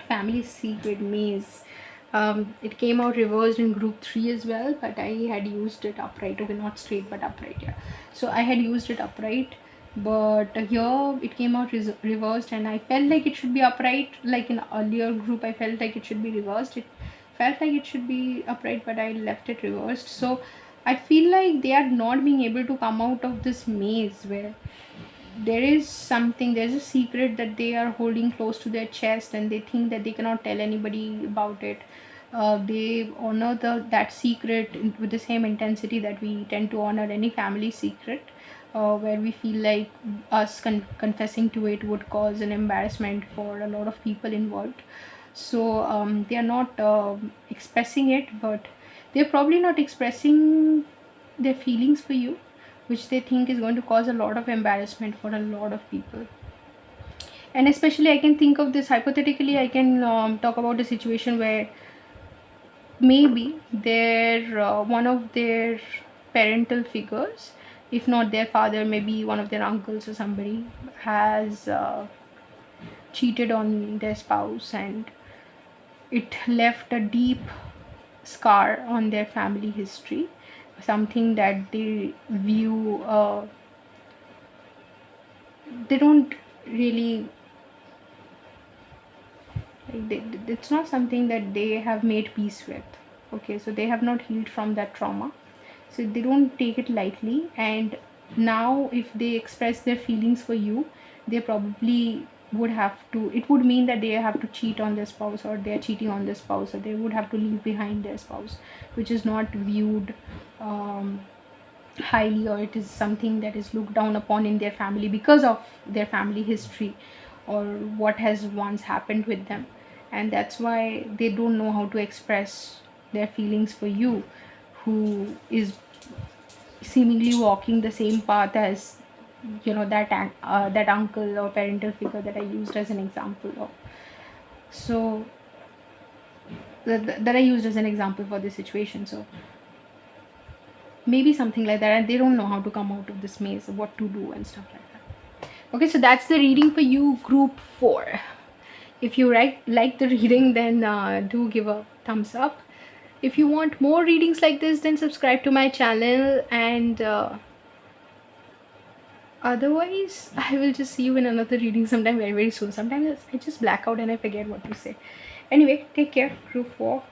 Family secret maze. It came out reversed in group 3 as well, but I had used it upright. Okay, not straight but upright, yeah. So I had used it upright, but here it came out reversed, and I felt like it should be upright. Like in earlier group, I felt like it should be reversed. It felt like it should be upright, but I left it reversed. So I feel like they are not being able to come out of this maze where there's a secret that they are holding close to their chest, and they think that they cannot tell anybody about it. They honor that secret with the same intensity that we tend to honor any family secret, where we feel like us confessing to it would cause an embarrassment for a lot of people involved. So they are not expressing it, but they're probably not expressing their feelings for you, which they think is going to cause a lot of embarrassment for a lot of people. And especially, I can think of this hypothetically. I can talk about a situation where maybe their one of their parental figures, if not their father, maybe one of their uncles or somebody, has cheated on their spouse, and it left a deep scar on their family history, something that they view, they don't really, like, it's not something that they have made peace with. Okay, so they have not healed from that trauma, so they don't take it lightly. And now if they express their feelings for you, they probably would have to, it would mean that they have to cheat on their spouse, or they are cheating on their spouse, or they would have to leave behind their spouse, which is not viewed highly, or it is something that is looked down upon in their family because of their family history, or what has once happened with them. And that's why they don't know how to express their feelings for you, who is seemingly walking the same path as, that uncle or parental figure that I used as an example of. So that I used as an example for this situation. So maybe something like that, and they don't know how to come out of this maze, what to do and stuff like that. Okay, so that's the reading for you, group 4. If you like the reading, then do give a thumbs up. If you want more readings like this, then subscribe to my channel, and otherwise I will just see you in another reading sometime very very soon. Sometimes I just black out and I forget what to say. Anyway, take care, group 4.